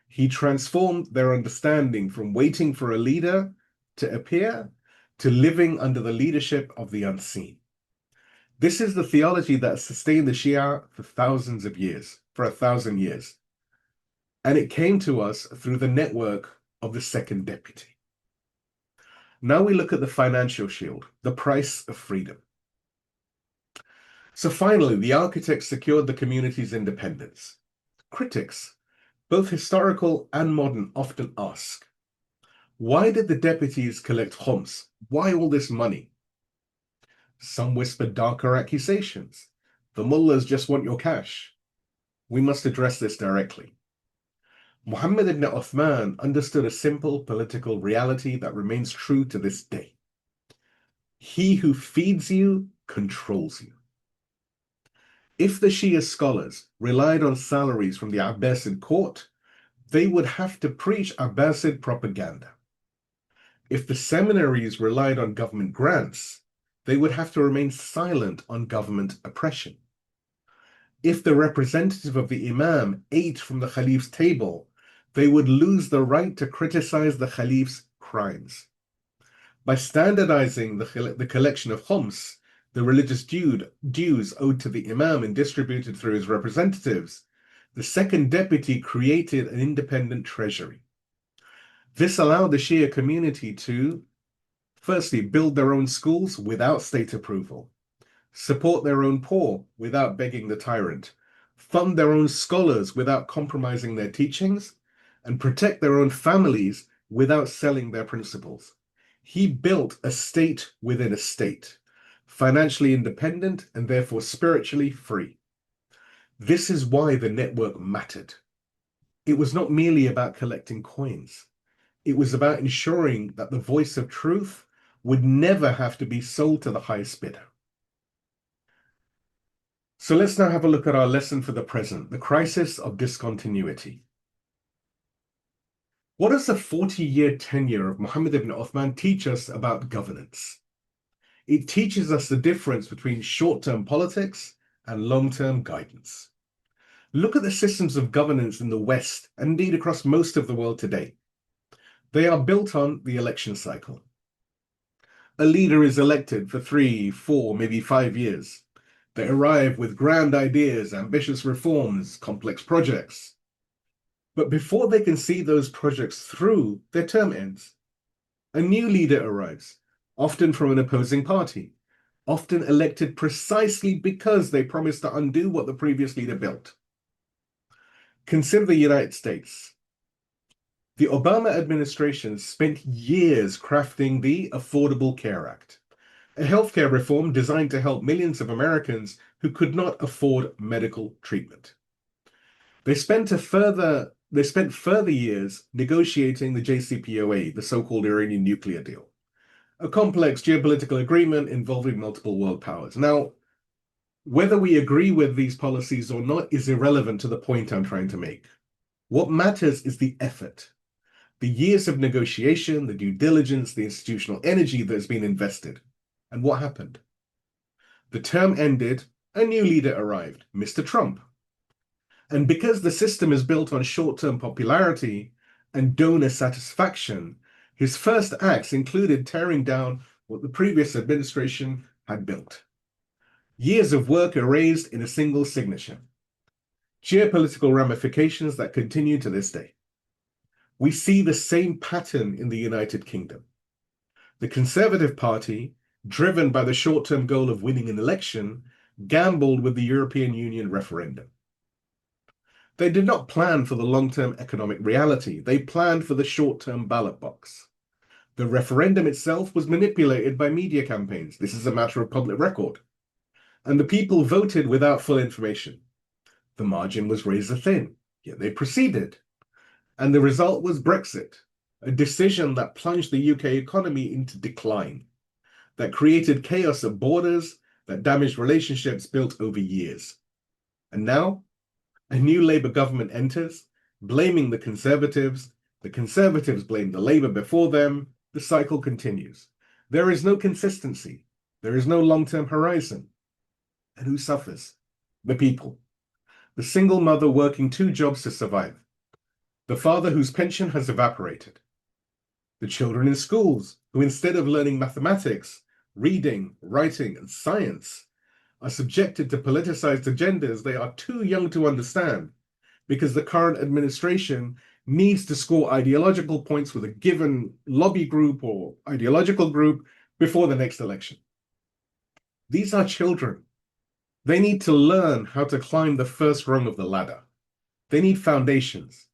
He transformed their understanding from waiting for a leader to appear to living under the leadership of the unseen. This is the theology that has sustained the Shia for thousands of years, for 1,000 years. And it came to us through the network of the second deputy. Now we look at the financial shield, the price of freedom. So finally, the architects secured the community's independence. Critics, both historical and modern, often ask, why did the deputies collect khums? Why all this money? Some whispered darker accusations. The mullahs just want your cash. We must address this directly. Muhammad ibn Uthman understood a simple political reality that remains true to this day. He who feeds you controls you. If the Shia scholars relied on salaries from the Abbasid court, they would have to preach Abbasid propaganda. If the seminaries relied on government grants, they would have to remain silent on government oppression. If the representative of the Imam ate from the Caliph's table, they would lose the right to criticize the Caliph's crimes. By standardizing the collection of khums, the religious dues owed to the Imam and distributed through his representatives, the second deputy created an independent treasury. This allowed the Shia community to, firstly, build their own schools without state approval, support their own poor without begging the tyrant, fund their own scholars without compromising their teachings, and protect their own families without selling their principles. He built a state within a state, financially independent and therefore spiritually free. This is why the network mattered. It was not merely about collecting coins. It was about ensuring that the voice of truth would never have to be sold to the highest bidder. So let's now have a look at our lesson for the present, the crisis of discontinuity. What does the 40-year tenure of Muhammad ibn Uthman teach us about governance? It teaches us the difference between short-term politics and long-term guidance. Look at the systems of governance in the West, and indeed across most of the world today. They are built on the election cycle. A leader is elected for 3, 4, maybe 5 years. They arrive with grand ideas, ambitious reforms, complex projects. But before they can see those projects through, their term ends. A new leader arrives, often from an opposing party, often elected precisely because they promised to undo what the previous leader built. Consider the United States. The Obama administration spent years crafting the Affordable Care Act, a healthcare reform designed to help millions of Americans who could not afford medical treatment. They spent further years negotiating the JCPOA, the so-called Iranian nuclear deal, a complex geopolitical agreement involving multiple world powers. Now, whether we agree with these policies or not is irrelevant to the point I'm trying to make. What matters is the effort, the years of negotiation, the due diligence, the institutional energy that has been invested. And what happened? The term ended, a new leader arrived, Mr. Trump. And because the system is built on short-term popularity and donor satisfaction, his first acts included tearing down what the previous administration had built. Years of work erased in a single signature. Geopolitical ramifications that continue to this day. We see the same pattern in the United Kingdom. The Conservative Party, driven by the short-term goal of winning an election, gambled with the European Union referendum. They did not plan for the long-term economic reality. They planned for the short-term ballot box. The referendum itself was manipulated by media campaigns. This is a matter of public record. And the people voted without full information. The margin was razor thin, yet they proceeded. And the result was Brexit, a decision that plunged the UK economy into decline, that created chaos at borders, that damaged relationships built over years. And now, a new Labour government enters, blaming the Conservatives blame the Labour before them, the cycle continues. There is no consistency, there is no long-term horizon. And who suffers? The people. The single mother working 2 jobs to survive. The father whose pension has evaporated. The children in schools who, instead of learning mathematics, reading, writing, and science, are subjected to politicized agendas they are too young to understand because the current administration needs to score ideological points with a given lobby group or ideological group before the next election. These are children. They need to learn how to climb the first rung of the ladder. They need foundations.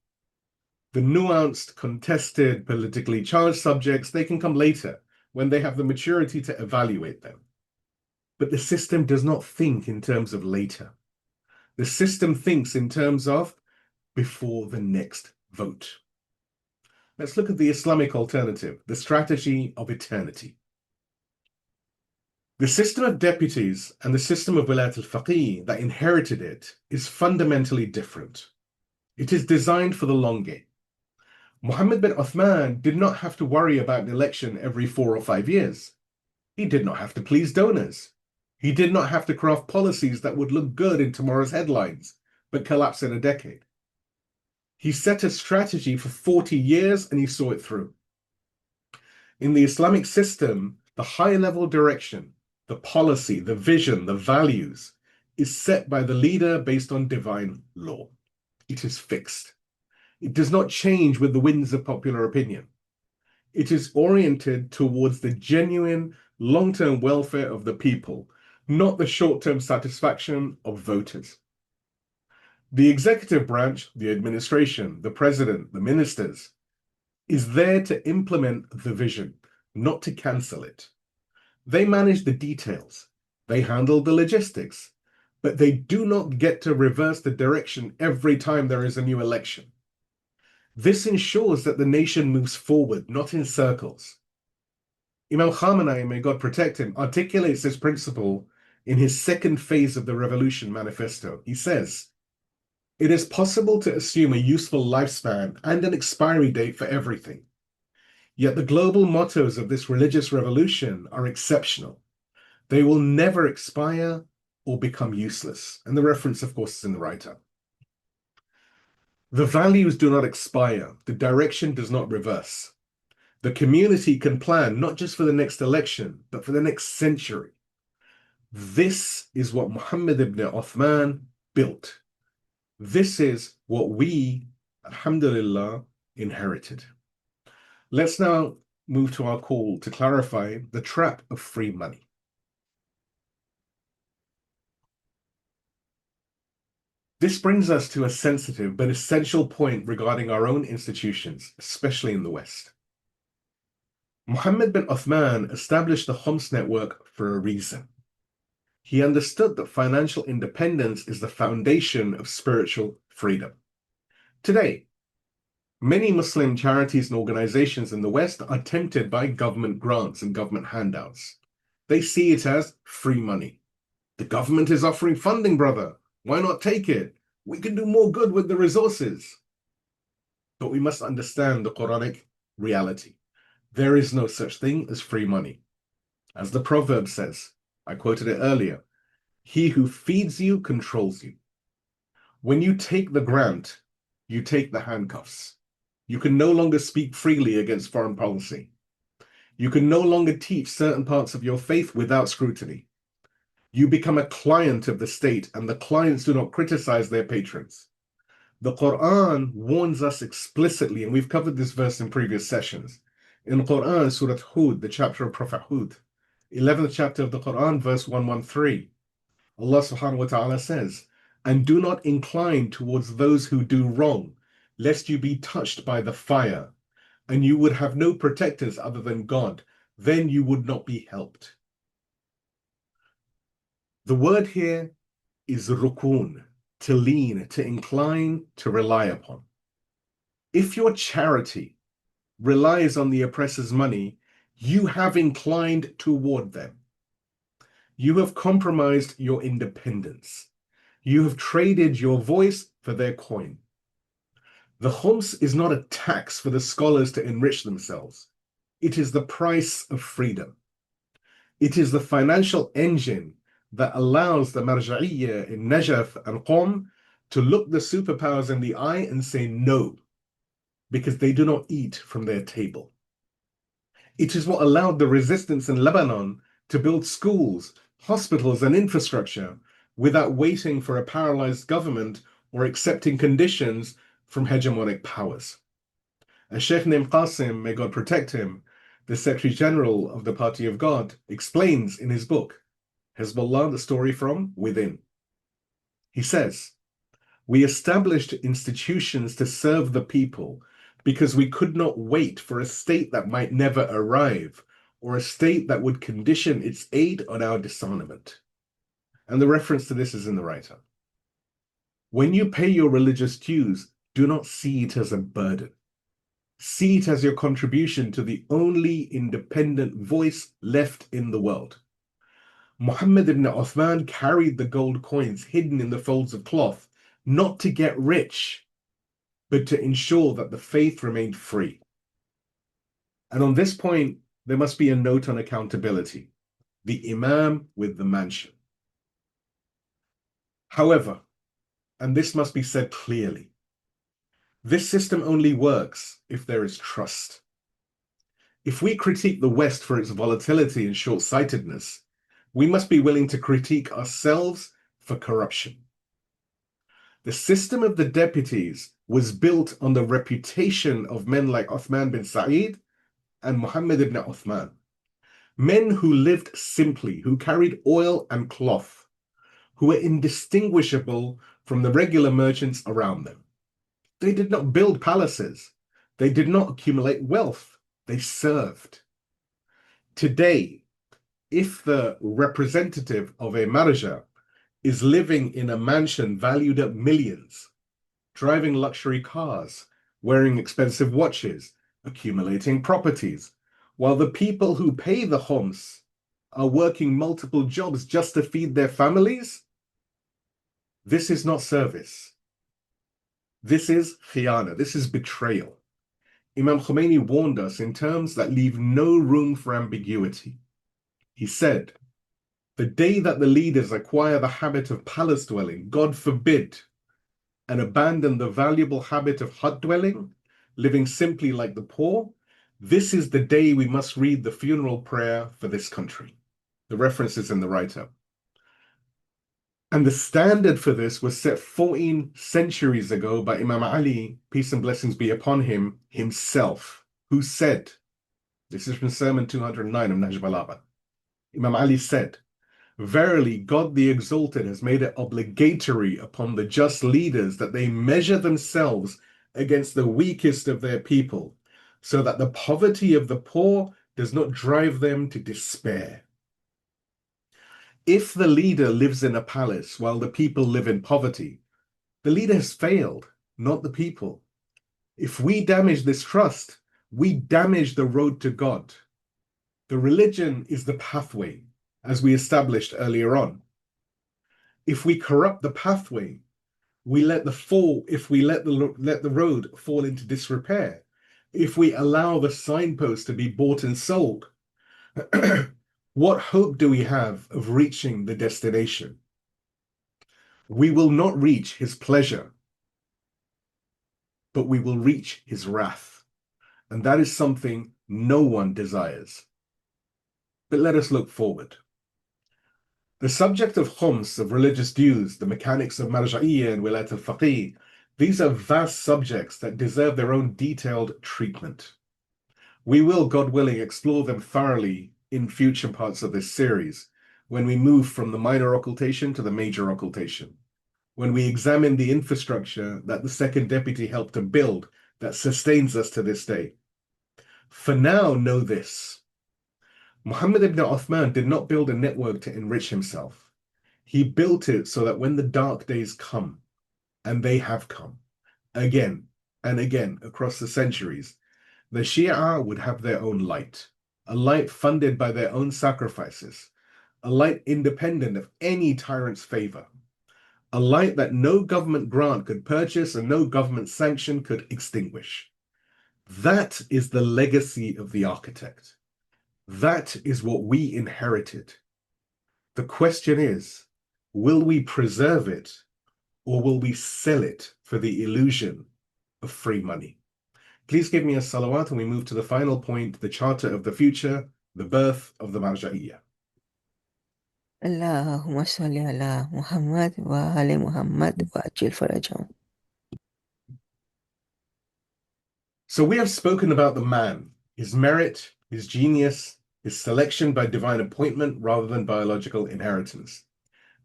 The nuanced, contested, politically charged subjects, they can come later when they have the maturity to evaluate them. But the system does not think in terms of later. The system thinks in terms of before the next vote. Let's look at the Islamic alternative, the strategy of eternity. The system of deputies and the system of Wilayat al-Faqih that inherited it is fundamentally different. It is designed for the long game. Muhammad ibn Uthman did not have to worry about an election every 4 or 5 years. He did not have to please donors. He did not have to craft policies that would look good in tomorrow's headlines, but collapse in a decade. He set a strategy for 40 years and he saw it through. In the Islamic system, the high-level direction, the policy, the vision, the values is set by the leader based on divine law. It is fixed. It does not change with the winds of popular opinion. It is oriented towards the genuine long-term welfare of the people, not the short-term satisfaction of voters. The executive branch, the administration, the president, the ministers, is there to implement the vision, not to cancel it. They manage the details. They handle the logistics, but they do not get to reverse the direction every time there is a new election. This ensures that the nation moves forward, not in circles. Imam Khamenei, may God protect him, articulates this principle in his second phase of the Revolution Manifesto. He says, "It is possible to assume a useful lifespan and an expiry date for everything. Yet the global mottos of this religious revolution are exceptional. They will never expire or become useless. And the reference, of course, is in the write-up. The values do not expire. The direction does not reverse. The community can plan not just for the next election, but for the next century. This is what Muhammad ibn Uthman built. This is what we, alhamdulillah, inherited. Let's now move to our call to clarify the trap of free money. This brings us to a sensitive but essential point regarding our own institutions, especially in the West. Muhammad bin Uthman established the Homs network for a reason. He understood that financial independence is the foundation of spiritual freedom. Today, many Muslim charities and organizations in the West are tempted by government grants and government handouts. They see it as free money. The government is offering funding, brother. Why not take it? We can do more good with the resources. But we must understand the Quranic reality. There is no such thing as free money. As the proverb says, I quoted it earlier, he who feeds you controls you. When you take the grant, you take the handcuffs. You can no longer speak freely against foreign policy. You can no longer teach certain parts of your faith without scrutiny. You become a client of the state, and the clients do not criticize their patrons. The Quran warns us explicitly, and we've covered this verse in previous sessions. In Quran, Surah Hud, the chapter of Prophet Hud, 11th chapter of the Quran, verse 113, Allah subhanahu wa ta'ala says, and do not incline towards those who do wrong, lest you be touched by the fire, and you would have no protectors other than God, then you would not be helped. The word here is rukun, to lean, to incline, to rely upon. If your charity relies on the oppressor's money, you have inclined toward them. You have compromised your independence. You have traded your voice for their coin. The khums is not a tax for the scholars to enrich themselves. It is the price of freedom. It is the financial engine that allows the Marjaiyyah in Najaf and Qom to look the superpowers in the eye and say no, because they do not eat from their table. It is what allowed the resistance in Lebanon to build schools, hospitals, and infrastructure without waiting for a paralyzed government or accepting conditions from hegemonic powers. A sheikh named Qasim, may God protect him, the Secretary General of the Party of God, explains in his book, Hezbollah, the story from within. He says, we established institutions to serve the people because we could not wait for a state that might never arrive or a state that would condition its aid on our disarmament. And the reference to this is in the write-up. When you pay your religious dues, do not see it as a burden. See it as your contribution to the only independent voice left in the world. Muhammad ibn Uthman carried the gold coins hidden in the folds of cloth, not to get rich, but to ensure that the faith remained free. And on this point, there must be a note on accountability. The Imam with the mansion. However, and this must be said clearly, this system only works if there is trust. If we critique the West for its volatility and short-sightedness, we must be willing to critique ourselves for corruption. The system of the deputies was built on the reputation of men like Uthman bin Sa'id and Muhammad ibn Uthman, men who lived simply, who carried oil and cloth, who were indistinguishable from the regular merchants around them. They did not build palaces. They did not accumulate wealth. They served. Today, if the representative of a marja is living in a mansion valued at millions, driving luxury cars, wearing expensive watches, accumulating properties, while the people who pay the khums are working multiple jobs just to feed their families, this is not service. This is khiyana. This is betrayal. Imam Khomeini warned us in terms that leave no room for ambiguity. He said, The day that the leaders acquire the habit of palace dwelling, God forbid, and abandon the valuable habit of hut dwelling, living simply like the poor, this is the day we must read the funeral prayer for this country. The reference is in the write-up. And the standard for this was set 14 centuries ago by Imam Ali, peace and blessings be upon him, himself, who said, this is from Sermon 209 of Nahj Balagha. Imam Ali said, "Verily, God the Exalted has made it obligatory upon the just leaders that they measure themselves against the weakest of their people, so that the poverty of the poor does not drive them to despair." If the leader lives in a palace while the people live in poverty, the leader has failed, not the people. If we damage this trust, we damage the road to God. The religion is the pathway, as we established earlier on. If we corrupt the pathway, we let the road fall into disrepair, if we allow the signpost to be bought and sold, what hope do we have of reaching the destination? We will not reach his pleasure, but we will reach his wrath. And that is something no one desires. But let us look forward. The subject of khums, of religious dues, the mechanics of Marjaiyyah and Wilayat al-Faqih, these are vast subjects that deserve their own detailed treatment. We will, God willing, explore them thoroughly in future parts of this series, when we move from the minor occultation to the major occultation, when we examine the infrastructure that the second deputy helped to build that sustains us to this day. For now, know this. Muhammad ibn Uthman did not build a network to enrich himself. He built it so that when the dark days come, and they have come, again and again across the centuries, the Shia would have their own light, a light funded by their own sacrifices, a light independent of any tyrant's favor, a light that no government grant could purchase and no government sanction could extinguish. That is the legacy of the architect. That is what we inherited. The question is, will we preserve it, or will we sell it for the illusion of free money? Please give me a salawat and we move to the final point, the charter of the future, the birth of the Marjaiyyah. Allahumma salli ala Muhammad wa ali Muhammad wa ajil farajahum. So we have spoken about the man, his merit, his genius, his selection by divine appointment rather than biological inheritance.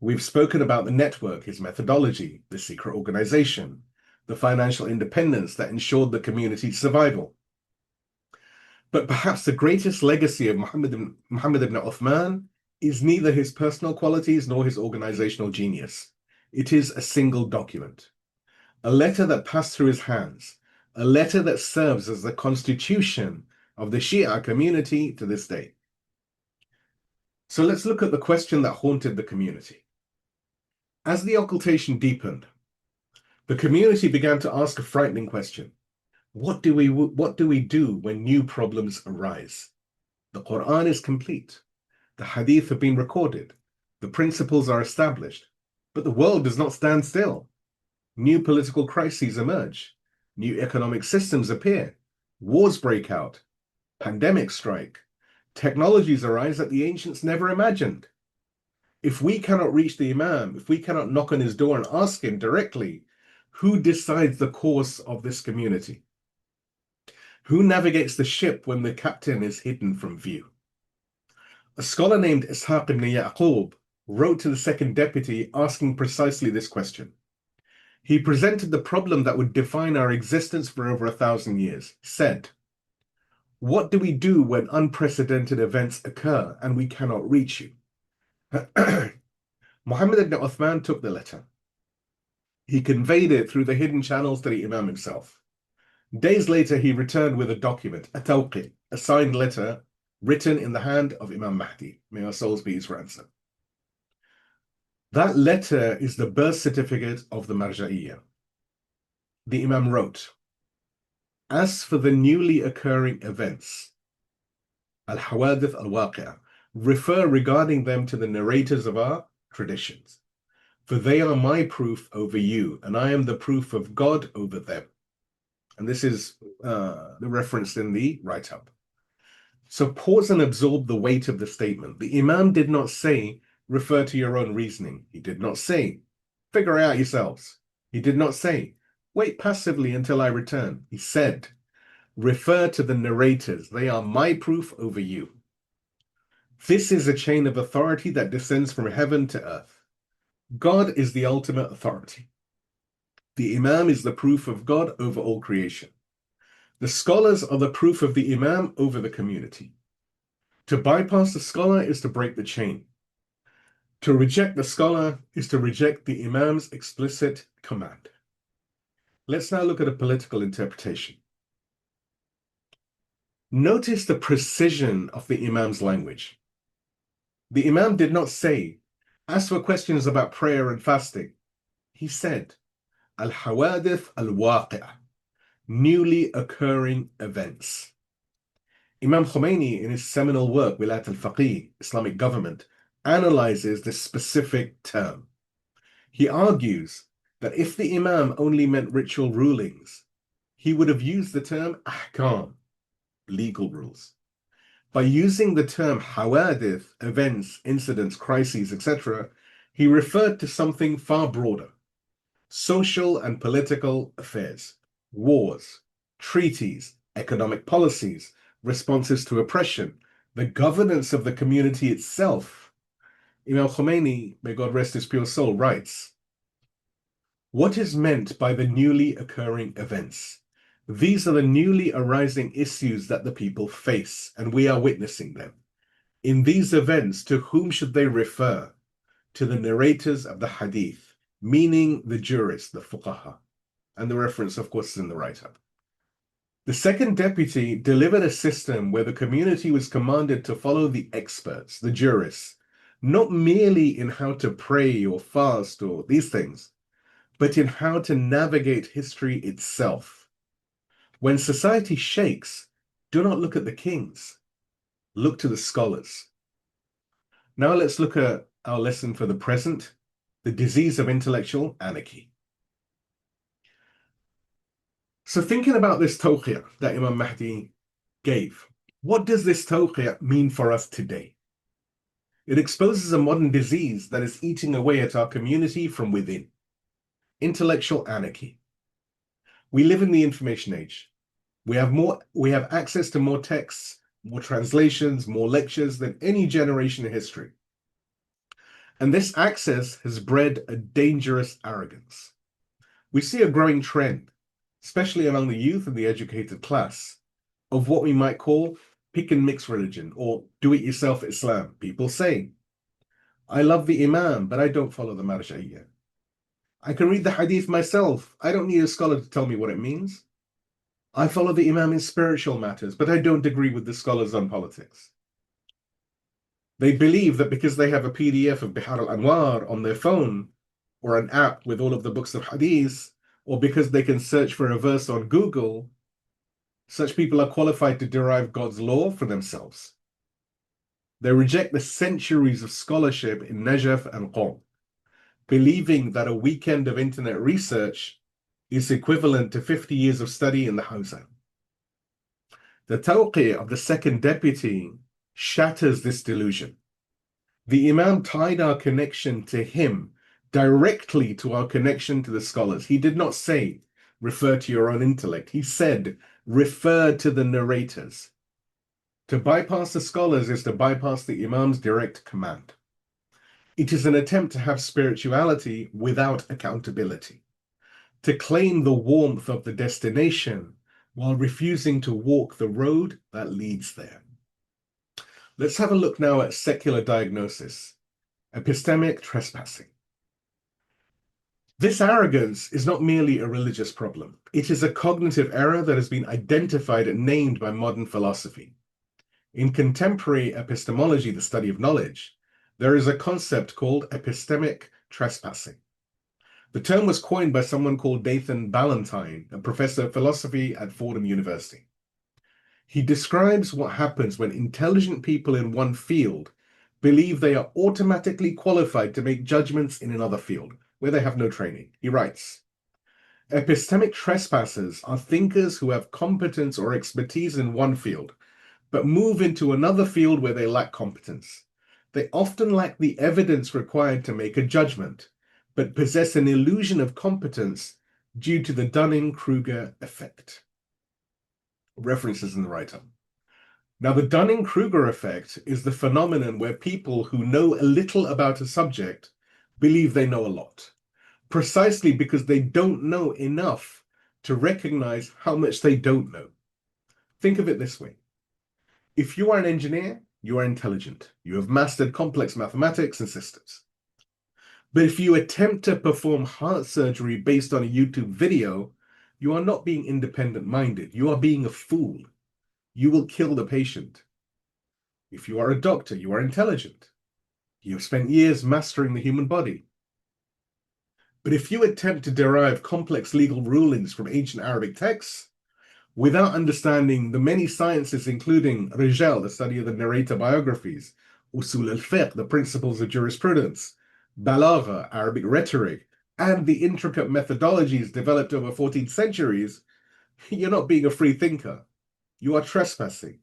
We've spoken about the network, his methodology, the secret organization, the financial independence that ensured the community's survival. But perhaps the greatest legacy of Muhammad ibn Uthman is neither his personal qualities nor his organizational genius. It is a single document, a letter that passed through his hands, a letter that serves as the constitution of the Shia community to this day. So let's look at the question that haunted the community. As the occultation deepened, the community began to ask a frightening question. What do we do when new problems arise? The Quran is complete. The hadith have been recorded. The principles are established. But the world does not stand still. New political crises emerge. New economic systems appear. Wars break out. Pandemics strike. Technologies arise that the ancients never imagined. If we cannot reach the Imam, if we cannot knock on his door and ask him directly, who decides the course of this community? Who navigates the ship when the captain is hidden from view? A scholar named Ishaq ibn Ya'qub wrote to the second deputy asking precisely this question. He presented the problem that would define our existence for over 1,000 years. He said, what do we do when unprecedented events occur and we cannot reach you? Muhammad ibn Uthman took the letter. He conveyed it through the hidden channels to the Imam himself. Days later, he returned with a document, a tawqi, a signed letter written in the hand of Imam Mahdi. May our souls be his ransom. That letter is the birth certificate of the Marjaiyyah. The Imam wrote, as for the newly occurring events, al-Hawadith al-Waqi'ah, refer regarding them to the narrators of our traditions. For they are my proof over you, and I am the proof of God over them. And this is the reference in the write-up. So pause and absorb the weight of the statement. The Imam did not say, refer to your own reasoning. He did not say, figure it out yourselves. He did not say, wait passively until I return. He said, refer to the narrators. They are my proof over you. This is a chain of authority that descends from heaven to earth. God is the ultimate authority. The Imam is the proof of God over all creation. The scholars are the proof of the Imam over the community. To bypass the scholar is to break the chain. To reject the scholar is to reject the Imam's explicit command. Let's now look at a political interpretation. Notice the precision of the Imam's language. The Imam did not say, as for questions about prayer and fasting, he said, al-hawadith al-waqi'ah, newly occurring events. Imam Khomeini, in his seminal work, Wilayat al-Faqih, Islamic Government, analyzes this specific term. He argues that if the Imam only meant ritual rulings, he would have used the term ahkam, legal rules. By using the term hawadith, events, incidents, crises, etc., he referred to something far broader. Social and political affairs, wars, treaties, economic policies, responses to oppression, the governance of the community itself. Imam Khomeini, may God rest his pure soul, writes, what is meant by the newly occurring events? These are the newly arising issues that the people face, and we are witnessing them. In these events, to whom should they refer? To the narrators of the hadith, meaning the jurists, the fuqaha. And the reference, of course, is in the write-up. The second deputy delivered a system where the community was commanded to follow the experts, the jurists, not merely in how to pray or fast or these things, but in how to navigate history itself. When society shakes, do not look at the kings, look to the scholars. Now let's look at our lesson for the present, the disease of intellectual anarchy. So thinking about this tawqiyah that Imam Mahdi gave, what does this tawqiyah mean for us today? It exposes a modern disease that is eating away at our community from within. Intellectual anarchy. We live in the information age. We have access to more texts, more translations, more lectures than any generation in history. And this access has bred a dangerous arrogance. We see a growing trend, especially among the youth and the educated class, of what we might call pick and mix religion or do-it-yourself Islam. People say, I love the Imam, but I don't follow the Marjaiyyah. I can read the hadith myself. I don't need a scholar to tell me what it means. I follow the Imam in spiritual matters, but I don't agree with the scholars on politics. They believe that because they have a PDF of Bihar al-Anwar on their phone, or an app with all of the books of hadith, or because they can search for a verse on Google, such people are qualified to derive God's law for themselves. They reject the centuries of scholarship in Najaf and Qom, believing that a weekend of internet research is equivalent to 50 years of study in the Hawza. The tawqi of the second deputy shatters this delusion. The Imam tied our connection to him directly to our connection to the scholars. He did not say, refer to your own intellect. He said, refer to the narrators. To bypass the scholars is to bypass the Imam's direct command. It is an attempt to have spirituality without accountability, to claim the warmth of the destination while refusing to walk the road that leads there. Let's have a look now at secular diagnosis, epistemic trespassing. This arrogance is not merely a religious problem. It is a cognitive error that has been identified and named by modern philosophy. In contemporary epistemology, the study of knowledge, there is a concept called epistemic trespassing. The term was coined by someone called Dathan Ballantyne, a professor of philosophy at Fordham University. He describes what happens when intelligent people in one field believe they are automatically qualified to make judgments in another field where they have no training. He writes, epistemic trespassers are thinkers who have competence or expertise in one field, but move into another field where they lack competence. They often lack the evidence required to make a judgment, but possess an illusion of competence due to the Dunning-Kruger effect. References in the write-up. Now, the Dunning-Kruger effect is the phenomenon where people who know a little about a subject believe they know a lot, precisely because they don't know enough to recognize how much they don't know. Think of it this way. If you are an engineer, you are intelligent. You have mastered complex mathematics and systems. But if you attempt to perform heart surgery based on a YouTube video, you are not being independent-minded. You are being a fool. You will kill the patient. If you are a doctor, you are intelligent. You have spent years mastering the human body. But if you attempt to derive complex legal rulings from ancient Arabic texts, without understanding the many sciences, including Rijal, the study of the narrator biographies, Usul al-Fiqh, the principles of jurisprudence, Balagha, Arabic rhetoric, and the intricate methodologies developed over 14 centuries, you're not being a free thinker. You are trespassing.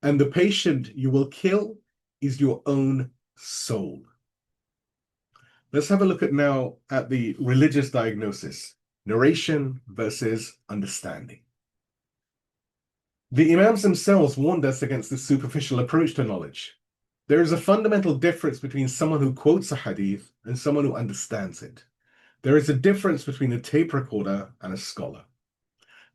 And the patient you will kill is your own soul. Let's have a look now at the religious diagnosis, narration versus understanding. The Imams themselves warned us against this superficial approach to knowledge. There is a fundamental difference between someone who quotes a hadith and someone who understands it. There is a difference between a tape recorder and a scholar.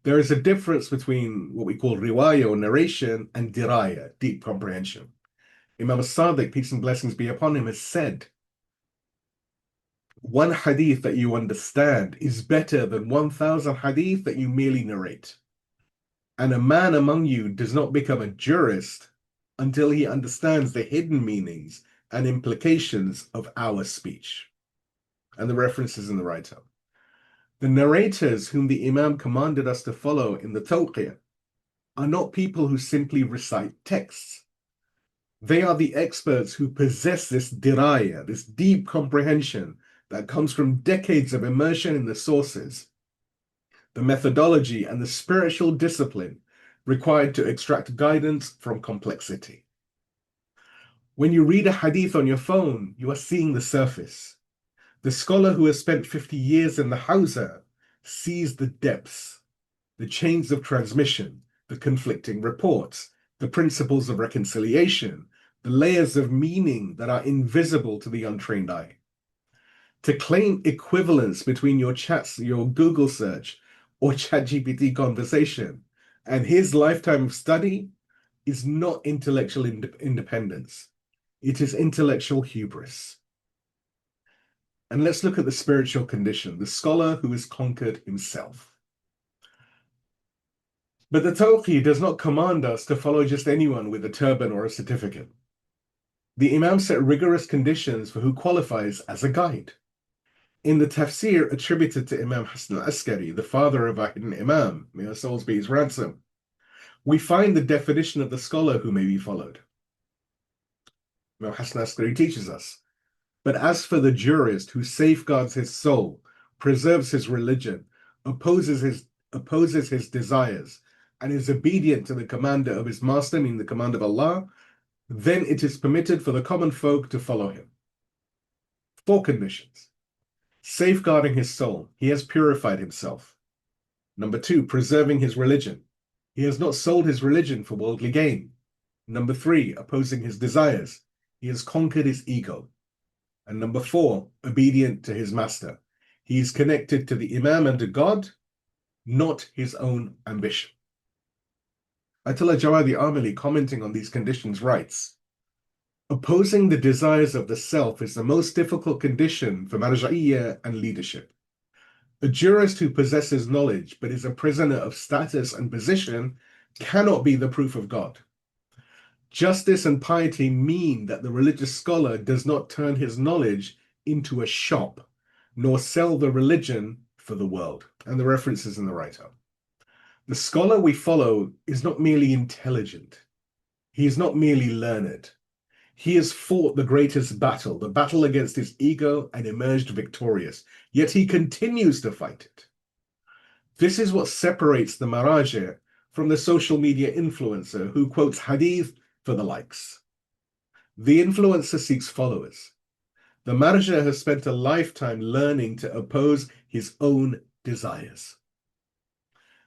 There is a difference between what we call riwayah or narration and diraya, deep comprehension. Imam al-Sadiq, peace and blessings be upon him, has said, one hadith that you understand is better than 1,000 hadith that you merely narrate. And a man among you does not become a jurist until he understands the hidden meanings and implications of our speech. And the references in the write-up. The narrators whom the Imam commanded us to follow in the Tawqiyah are not people who simply recite texts. They are the experts who possess this diraya, this deep comprehension that comes from decades of immersion in the sources, the methodology and the spiritual discipline required to extract guidance from complexity. When you read a hadith on your phone, you are seeing the surface. The scholar who has spent 50 years in the Hawza sees the depths, the chains of transmission, the conflicting reports, the principles of reconciliation, the layers of meaning that are invisible to the untrained eye. To claim equivalence between your chats, your Google search, or ChatGPT conversation and his lifetime of study is not intellectual independence. It is intellectual hubris. And let's look at the spiritual condition, the scholar who has conquered himself. But the Tawqi does not command us to follow just anyone with a turban or a certificate. The Imam set rigorous conditions for who qualifies as a guide. In the tafsir attributed to Imam Hasan al-Askari, the father of our hidden Imam, may our souls be his ransom, we find the definition of the scholar who may be followed. Imam Hasan al-Askari teaches us, but as for the jurist who safeguards his soul, preserves his religion, opposes his desires, and is obedient to the commander of his master, meaning the command of Allah, then it is permitted for the common folk to follow him. 4 conditions. Safeguarding his soul, he has purified himself. Number 2, preserving his religion. He has not sold his religion for worldly gain. Number 3, opposing his desires. He has conquered his ego. And number 4, obedient to his master. He is connected to the Imam and to God, not his own ambition. Ayatollah Jawadi Amili, commenting on these conditions, writes, opposing the desires of the self is the most difficult condition for Marjaiyyah and leadership. A jurist who possesses knowledge but is a prisoner of status and position cannot be the proof of God. Justice and piety mean that the religious scholar does not turn his knowledge into a shop, nor sell the religion for the world. And the references in the write-up. The scholar we follow is not merely intelligent. He is not merely learned. He has fought the greatest battle, the battle against his ego, and emerged victorious, yet he continues to fight it. This is what separates the Marjaiyyah from the social media influencer who quotes hadith for the likes. The influencer seeks followers. The Marjaiyyah has spent a lifetime learning to oppose his own desires.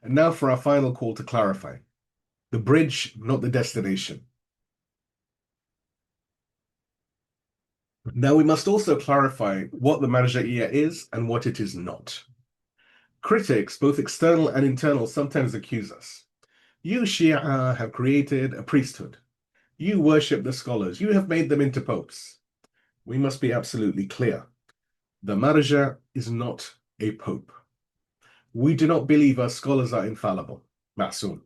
And now for our final call to clarify. The bridge, not the destination. Now we must also clarify what the Marjaiyyah is and what it is not. Critics, both external and internal, sometimes accuse us. You Shia have created a priesthood. You worship the scholars. You have made them into popes. We must be absolutely clear. The Marjaiyyah is not a pope. We do not believe our scholars are infallible, ma'soom.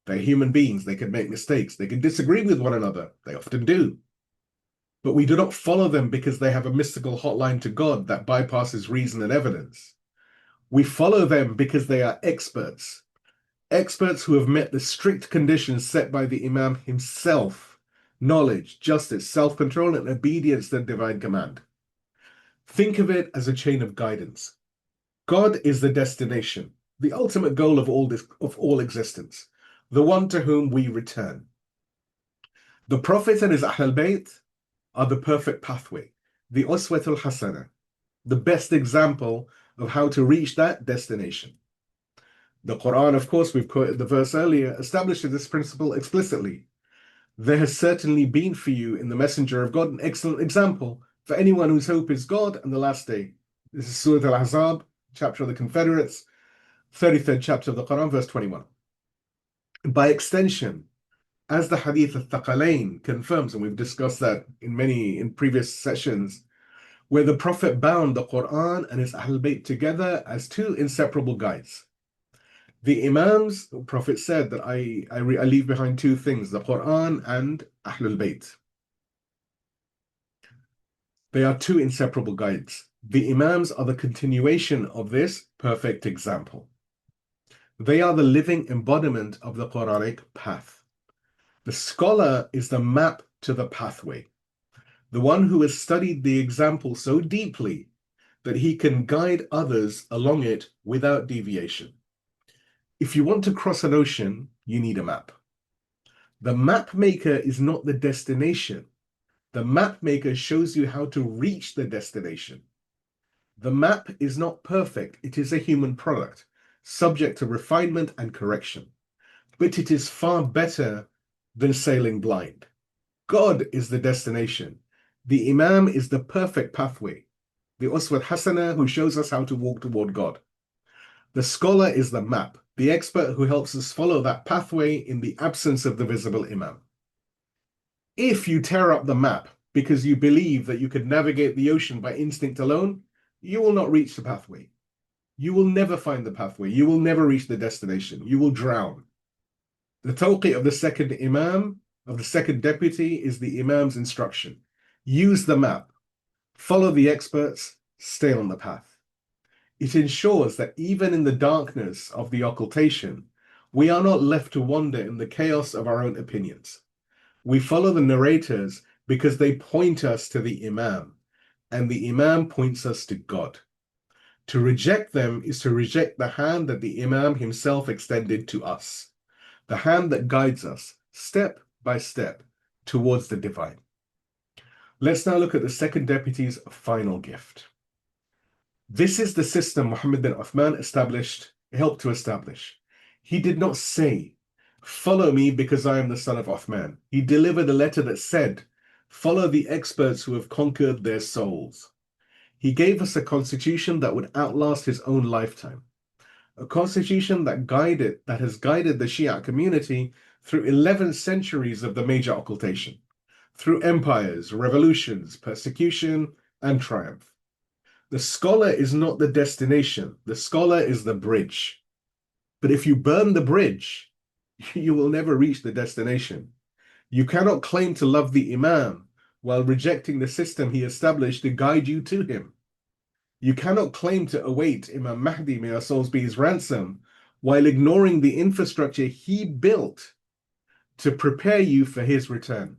They're human beings. They can make mistakes. They can disagree with one another. They often do. But we do not follow them because they have a mystical hotline to God that bypasses reason and evidence. We follow them because they are experts. Experts who have met the strict conditions set by the Imam himself: knowledge, justice, self-control, and obedience to the divine command. Think of it as a chain of guidance. God is the destination, the ultimate goal of all existence, the one to whom we return. The Prophet and his Ahlulbayt are the perfect pathway, the Uswatul Hasana, the best example of how to reach that destination. The Quran, of course, we've quoted the verse earlier, establishes this principle explicitly. There has certainly been for you in the Messenger of God an excellent example for anyone whose hope is God and the last day. This is Surah Al-Ahzab, chapter of the Confederates, 33rd chapter of the Quran, verse 21. By extension, as the Hadith al-Thaqalain confirms, and we've discussed that in previous sessions, where the Prophet bound the Quran and his Ahlulbayt together as two inseparable guides. The Imams, the Prophet said that I leave behind two things, the Quran and Ahlulbayt. They are two inseparable guides. The Imams are the continuation of this perfect example. They are the living embodiment of the Quranic path. The scholar is the map to the pathway, the one who has studied the example so deeply that he can guide others along it without deviation. If you want to cross an ocean, you need a map. The map maker is not the destination. The map maker shows you how to reach the destination. The map is not perfect. It is a human product, subject to refinement and correction. But it is far better than sailing blind. God is the destination. The Imam is the perfect pathway, the Uswat Hasana who shows us how to walk toward God. The scholar is the map, the expert who helps us follow that pathway in the absence of the visible Imam. If you tear up the map because you believe that you could navigate the ocean by instinct alone, you will not reach the pathway. You will never find the pathway. You will never reach the destination. You will drown. The tawqi of the second Imam, of the second deputy, is the Imam's instruction. Use the map. Follow the experts. Stay on the path. It ensures that even in the darkness of the occultation, we are not left to wander in the chaos of our own opinions. We follow the narrators because they point us to the Imam, and the Imam points us to God. To reject them is to reject the hand that the Imam himself extended to us, the hand that guides us step by step towards the divine. Let's now look at the second deputy's final gift. This is the system Muhammad ibn Uthman helped to establish. He did not say, "Follow me because I am the son of Uthman." He delivered a letter that said, "Follow the experts who have conquered their souls." He gave us a constitution that would outlast his own lifetime, a constitution that has guided the Shia community through 11 centuries of the Major Occultation, through empires, revolutions, persecution, and triumph. The scholar is not the destination. The scholar is the bridge. But if you burn the bridge, you will never reach the destination. You cannot claim to love the Imam while rejecting the system he established to guide you to him. You cannot claim to await Imam Mahdi, may our souls be his ransom, while ignoring the infrastructure he built to prepare you for his return.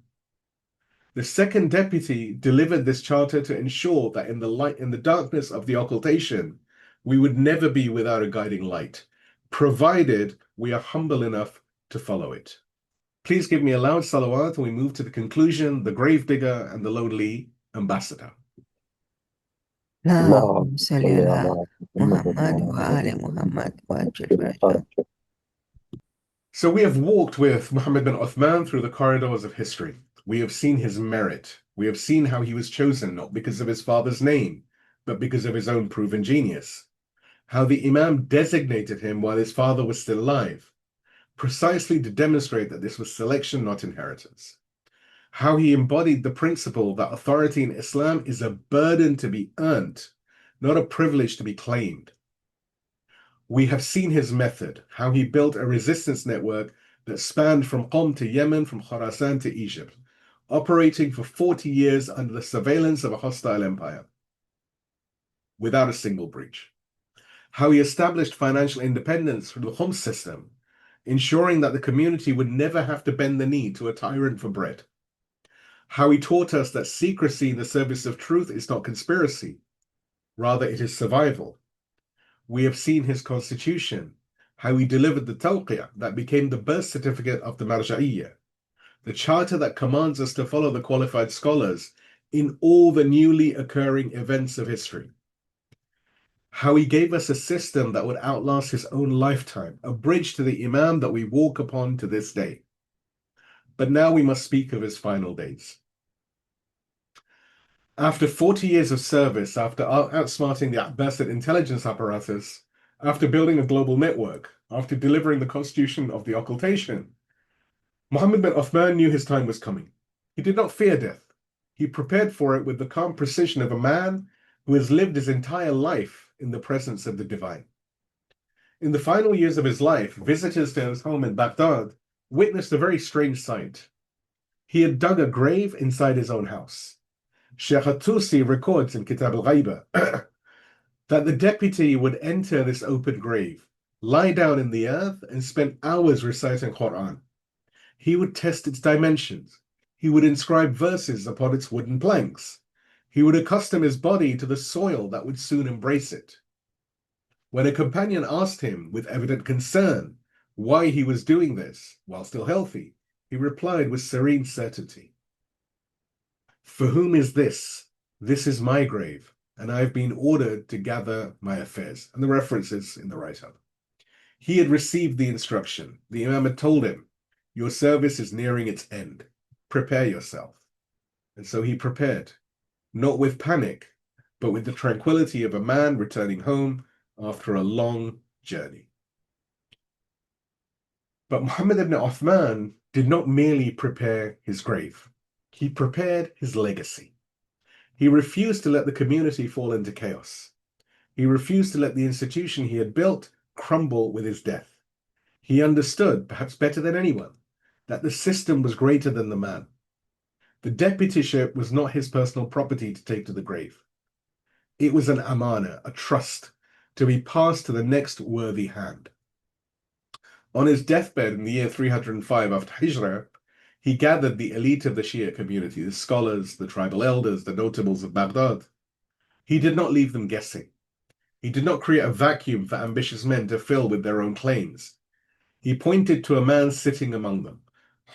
The second deputy delivered this charter to ensure that in the darkness of the occultation, we would never be without a guiding light, provided we are humble enough to follow it. Please give me a loud salawat and we move to the conclusion, the gravedigger and the lonely ambassador. اللهم صل صل على على محمد وآل محمد وعجل فرجهم. So we have walked with Muhammad ibn Uthman through the corridors of history. We have seen his merit. We have seen how he was chosen, not because of his father's name, but because of his own proven genius. How the Imam designated him while his father was still alive, precisely to demonstrate that this was selection, not inheritance. How he embodied the principle that authority in Islam is a burden to be earned, not a privilege to be claimed. We have seen his method, how he built a resistance network that spanned from Qom to Yemen, from Khorasan to Egypt, operating for 40 years under the surveillance of a hostile empire, without a single breach. How he established financial independence through the Khums system, ensuring that the community would never have to bend the knee to a tyrant for bread. How he taught us that secrecy in the service of truth is not conspiracy, rather it is survival. We have seen his constitution, how he delivered the Tawqiyah that became the birth certificate of the Marjaiyyah, the charter that commands us to follow the qualified scholars in all the newly occurring events of history. How he gave us a system that would outlast his own lifetime, a bridge to the Imam that we walk upon to this day. But now we must speak of his final days. After 40 years of service, after outsmarting the Abbasid intelligence apparatus, after building a global network, after delivering the constitution of the occultation, Muhammad ibn Uthman knew his time was coming. He did not fear death. He prepared for it with the calm precision of a man who has lived his entire life in the presence of the divine. In the final years of his life, visitors to his home in Baghdad witnessed a very strange sight. He had dug a grave inside his own house. Sheikh Tusi records in Kitab al-Ghaiba that the deputy would enter this open grave, lie down in the earth, and spend hours reciting Quran. He would test its dimensions. He would inscribe verses upon its wooden planks. He would accustom his body to the soil that would soon embrace it. When a companion asked him with evident concern why he was doing this while still healthy, he replied with serene certainty, "For whom is this? This is my grave, and I have been ordered to gather my affairs." And the reference is in the write-up. He had received the instruction. The Imam had told him, "Your service is nearing its end. Prepare yourself." And so he prepared, not with panic, but with the tranquility of a man returning home after a long journey. But Muhammad ibn Uthman did not merely prepare his grave. He prepared his legacy. He refused to let the community fall into chaos. He refused to let the institution he had built crumble with his death. He understood, perhaps better than anyone, that the system was greater than the man. The deputyship was not his personal property to take to the grave. It was an amana, a trust, to be passed to the next worthy hand. On his deathbed in the year 305 after Hijrah, he gathered the elite of the Shia community, the scholars, the tribal elders, the notables of Baghdad. He did not leave them guessing. He did not create a vacuum for ambitious men to fill with their own claims. He pointed to a man sitting among them,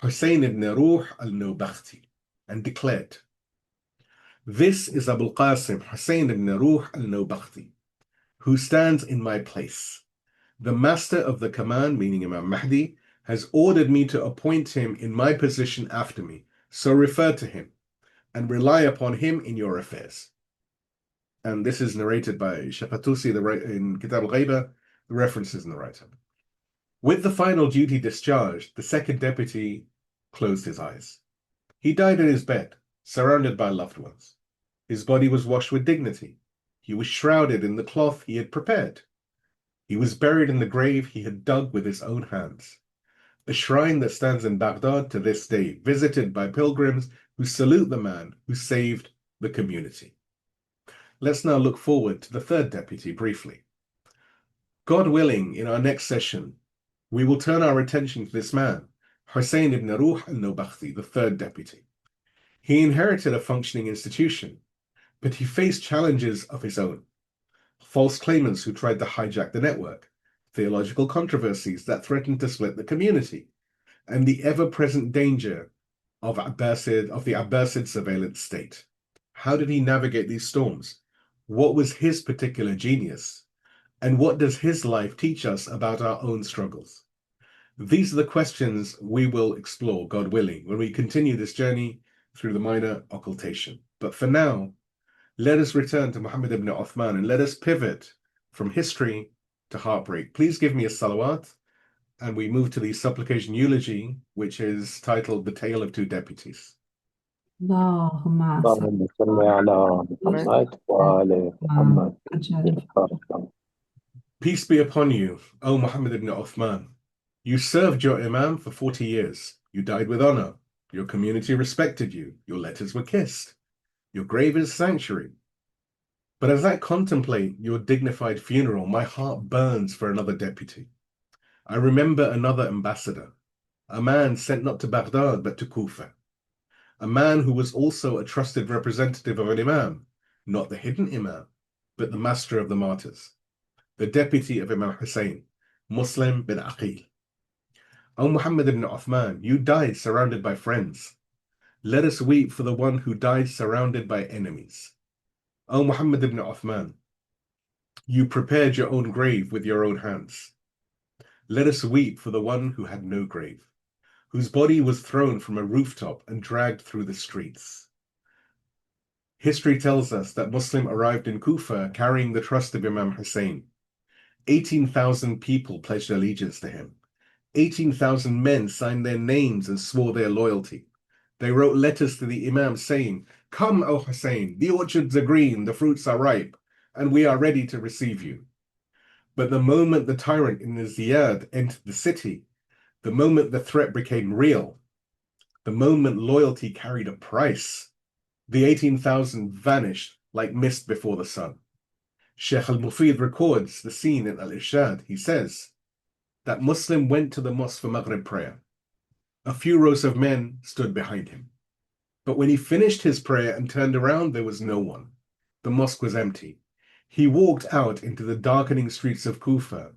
Hussein ibn Ruh al-Nawbakhti, and declared, "This is Abul Qasim Hussein ibn Ruh al-Nawbakhti, who stands in my place. The master of the command, meaning Imam Mahdi, has ordered me to appoint him in my position after me, so refer to him and rely upon him in your affairs." And this is narrated by Sheikh Tusi in Kitab al-Ghaiba, the references in the write-up. With the final duty discharged, the second deputy closed his eyes. He died in his bed, surrounded by loved ones. His body was washed with dignity. He was shrouded in the cloth he had prepared. He was buried in the grave he had dug with his own hands, a shrine that stands in Baghdad to this day, visited by pilgrims who salute the man who saved the community. Let's now look forward to the third deputy briefly. God willing, in our next session, we will turn our attention to this man, Hussein ibn Ruh al-Nawbakhti, the third deputy. He inherited a functioning institution, but he faced challenges of his own. False claimants who tried to hijack the network, theological controversies that threatened to split the community, and the ever-present danger of the Abbasid surveillance state. How did he navigate these storms? What was his particular genius? And what does his life teach us about our own struggles? These are the questions we will explore, God willing, when we continue this journey through the Minor Occultation. But for now, let us return to Muhammad ibn Uthman and let us pivot from history to heartbreak. Please give me a salawat, and we move to the supplication eulogy, which is titled The Tale of Two Deputies. اللهم صل اللهم صل على محمد وآل محمد. عجل Peace be upon you, O Muhammad ibn Uthman. You served your Imam for 40 years. You died with honor. Your community respected you. Your letters were kissed. Your grave is sanctuary. But as I contemplate your dignified funeral, my heart burns for another deputy. I remember another ambassador, a man sent not to Baghdad but to Kufa, a man who was also a trusted representative of an Imam, not the hidden Imam, but the master of the martyrs, the deputy of Imam Hussein, Muslim bin Aqil. O Muhammad ibn Uthman, you died surrounded by friends. Let us weep for the one who died surrounded by enemies. O Muhammad ibn Uthman, you prepared your own grave with your own hands. Let us weep for the one who had no grave, whose body was thrown from a rooftop and dragged through the streets. History tells us that Muslim arrived in Kufa carrying the trust of Imam Hussein. 18,000 people pledged allegiance to him. 18,000 men signed their names and swore their loyalty. They wrote letters to the Imam saying, "Come, O Hussein, the orchards are green, the fruits are ripe, and we are ready to receive you." But the moment the tyrant in the Ziyad entered the city, the moment the threat became real, the moment loyalty carried a price, the 18,000 vanished like mist before the sun. Sheikh al-Mufid records the scene in Al-Irshad. He says that Muslim went to the mosque for Maghrib prayer. A few rows of men stood behind him. But when he finished his prayer and turned around, there was no one. The mosque was empty. He walked out into the darkening streets of Kufa.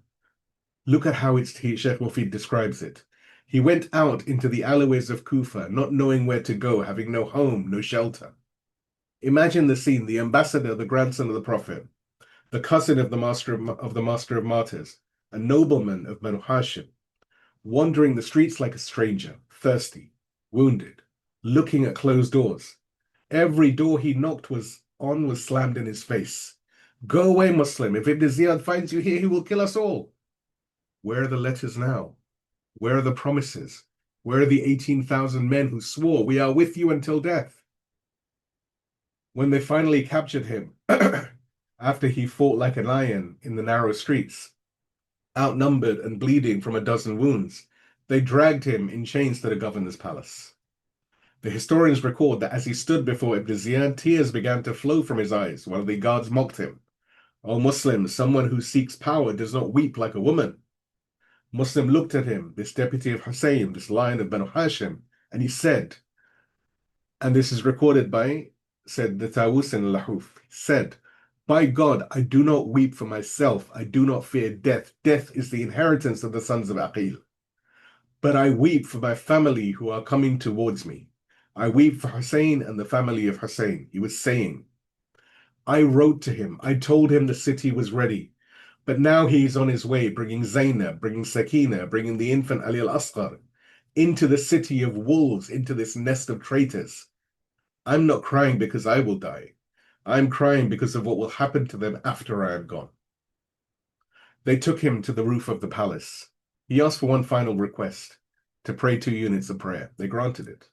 Look at how Sheikh Mufid describes it. He went out into the alleyways of Kufa, not knowing where to go, having no home, no shelter. Imagine the scene: the ambassador, the grandson of the Prophet, the cousin of the Master of Martyrs, a nobleman of Banu Hashim, wandering the streets like a stranger, thirsty, wounded, looking at closed doors. Every door he knocked was slammed in his face. Go away, Muslim. If Ibn Ziyad finds you here, he will kill us all. Where are the letters now? Where are the promises? Where are the 18,000 men who swore, "We are with you until death"? When they finally captured him, after he fought like a lion in the narrow streets, outnumbered and bleeding from a dozen wounds, they dragged him in chains to the governor's palace. The historians record that as he stood before Ibn Ziyad, tears began to flow from his eyes while the guards mocked him. "O Muslim, someone who seeks power does not weep like a woman." Muslim looked at him, this deputy of Hussein, this lion of Banu Hashim, and he said, and this is recorded by, said the Tawus in Lahuf, said, "By God, I do not weep for myself. I do not fear death. Death is the inheritance of the sons of Aqil. But I weep for my family who are coming towards me. I weep for Hussein and the family of Hussein." He was saying, I wrote to him. I told him the city was ready. But now he is on his way, bringing Zainab, bringing Sakina, bringing the infant Ali al-Asghar into the city of wolves, into this nest of traitors. I'm not crying because I will die. I'm crying because of what will happen to them after I am gone. They took him to the roof of the palace. He asked for one final request, to pray 2 units of prayer. They granted it.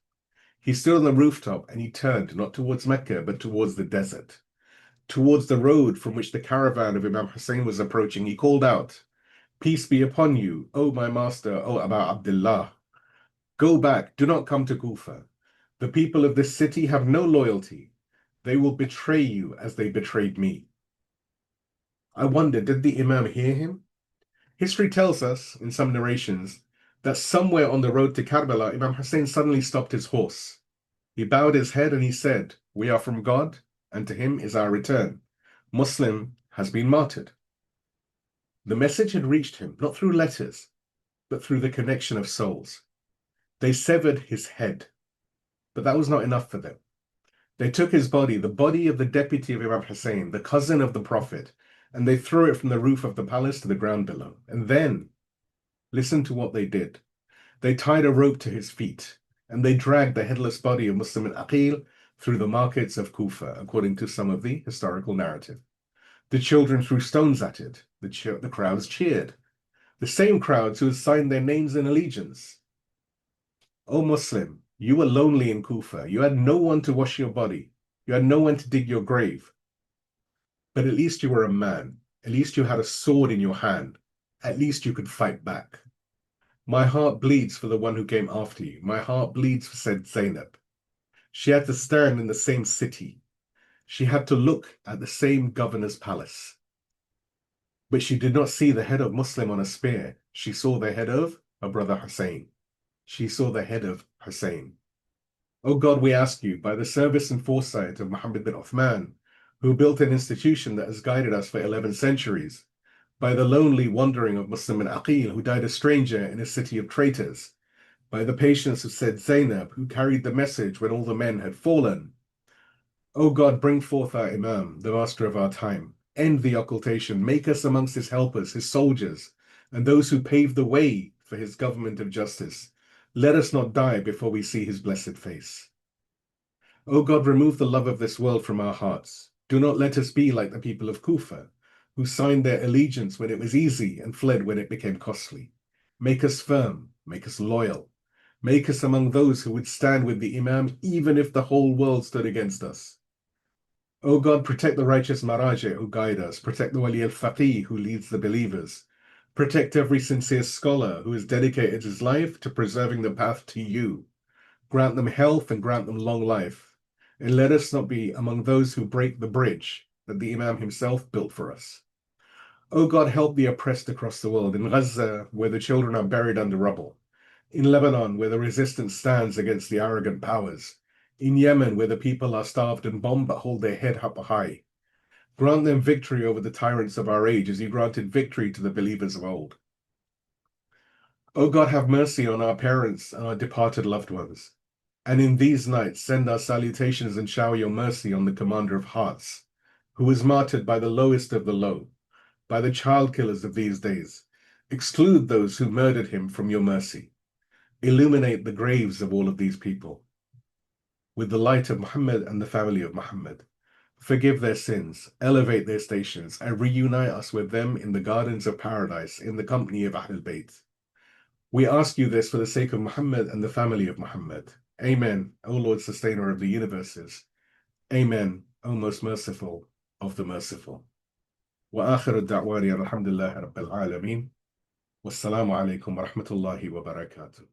He stood on the rooftop and he turned not towards Mecca, but towards the desert, towards the road from which the caravan of Imam Hussein was approaching. He called out, "Peace be upon you, O my master, O Aba Abdullah. Go back, do not come to Kufa. The people of this city have no loyalty. They will betray you as they betrayed me." I wonder, did the Imam hear him? History tells us, in some narrations, that somewhere on the road to Karbala, Imam Hussein suddenly stopped his horse. He bowed his head and he said, "We are from God, and to him is our return. Muslim has been martyred." The message had reached him, not through letters, but through the connection of souls. They severed his head, but that was not enough for them. They took his body, the body of the deputy of Imam Hussein, the cousin of the Prophet, and they threw it from the roof of the palace to the ground below. And then, listen to what they did. They tied a rope to his feet, and they dragged the headless body of Muslim al-Aqil through the markets of Kufa, according to some of the historical narrative. The children threw stones at it. The crowds cheered. The same crowds who had signed their names in allegiance. O Muslim, you were lonely in Kufa. You had no one to wash your body. You had no one to dig your grave. But at least you were a man. At least you had a sword in your hand. At least you could fight back. My heart bleeds for the one who came after you. My heart bleeds for said Zainab. She had to stand in the same city. She had to look at the same governor's palace. But she did not see the head of Muslim on a spear. She saw the head of her brother Hussein. She saw the head of Hussein. O God, we ask you, by the service and foresight of Muhammad ibn Uthman, who built an institution that has guided us for 11 centuries, by the lonely wandering of Muslim al-Aqil, who died a stranger in a city of traitors, by the patience of said Zainab, who carried the message when all the men had fallen. O God, bring forth our Imam, the master of our time. End the occultation. Make us amongst his helpers, his soldiers, and those who pave the way for his government of justice. Let us not die before we see his blessed face. O God, remove the love of this world from our hearts. Do not let us be like the people of Kufa, who signed their allegiance when it was easy and fled when it became costly. Make us firm, make us loyal. Make us among those who would stand with the Imam even if the whole world stood against us. O God, protect the righteous Marjaiyyah who guide us. Protect the al-Faqih who leads the believers. Protect every sincere scholar who has dedicated his life to preserving the path to you. Grant them health and grant them long life. And let us not be among those who break the bridge that the Imam himself built for us. O God, help the oppressed across the world. In Gaza, where the children are buried under rubble. In Lebanon, where the resistance stands against the arrogant powers. In Yemen, where the people are starved and bombed but hold their head up high. Grant them victory over the tyrants of our age as you granted victory to the believers of old. O God, have mercy on our parents and our departed loved ones. And in these nights send our salutations and shower your mercy on the commander of hearts, who was martyred by the lowest of the low, by the child killers of these days. Exclude those who murdered him from your mercy. Illuminate the graves of all of these people with the light of Muhammad and the family of Muhammad. Forgive their sins, elevate their stations, and reunite us with them in the gardens of paradise in the company of Ahlulbayt. We ask you this for the sake of Muhammad and the family of Muhammad. Amen, O Lord, sustainer of the universes. Amen, O most merciful of the merciful. Wa akhiru da'wani alhamdulillahi rabbil alameen. Wassalamu alaikum wa rahmatullahi wa barakatuh.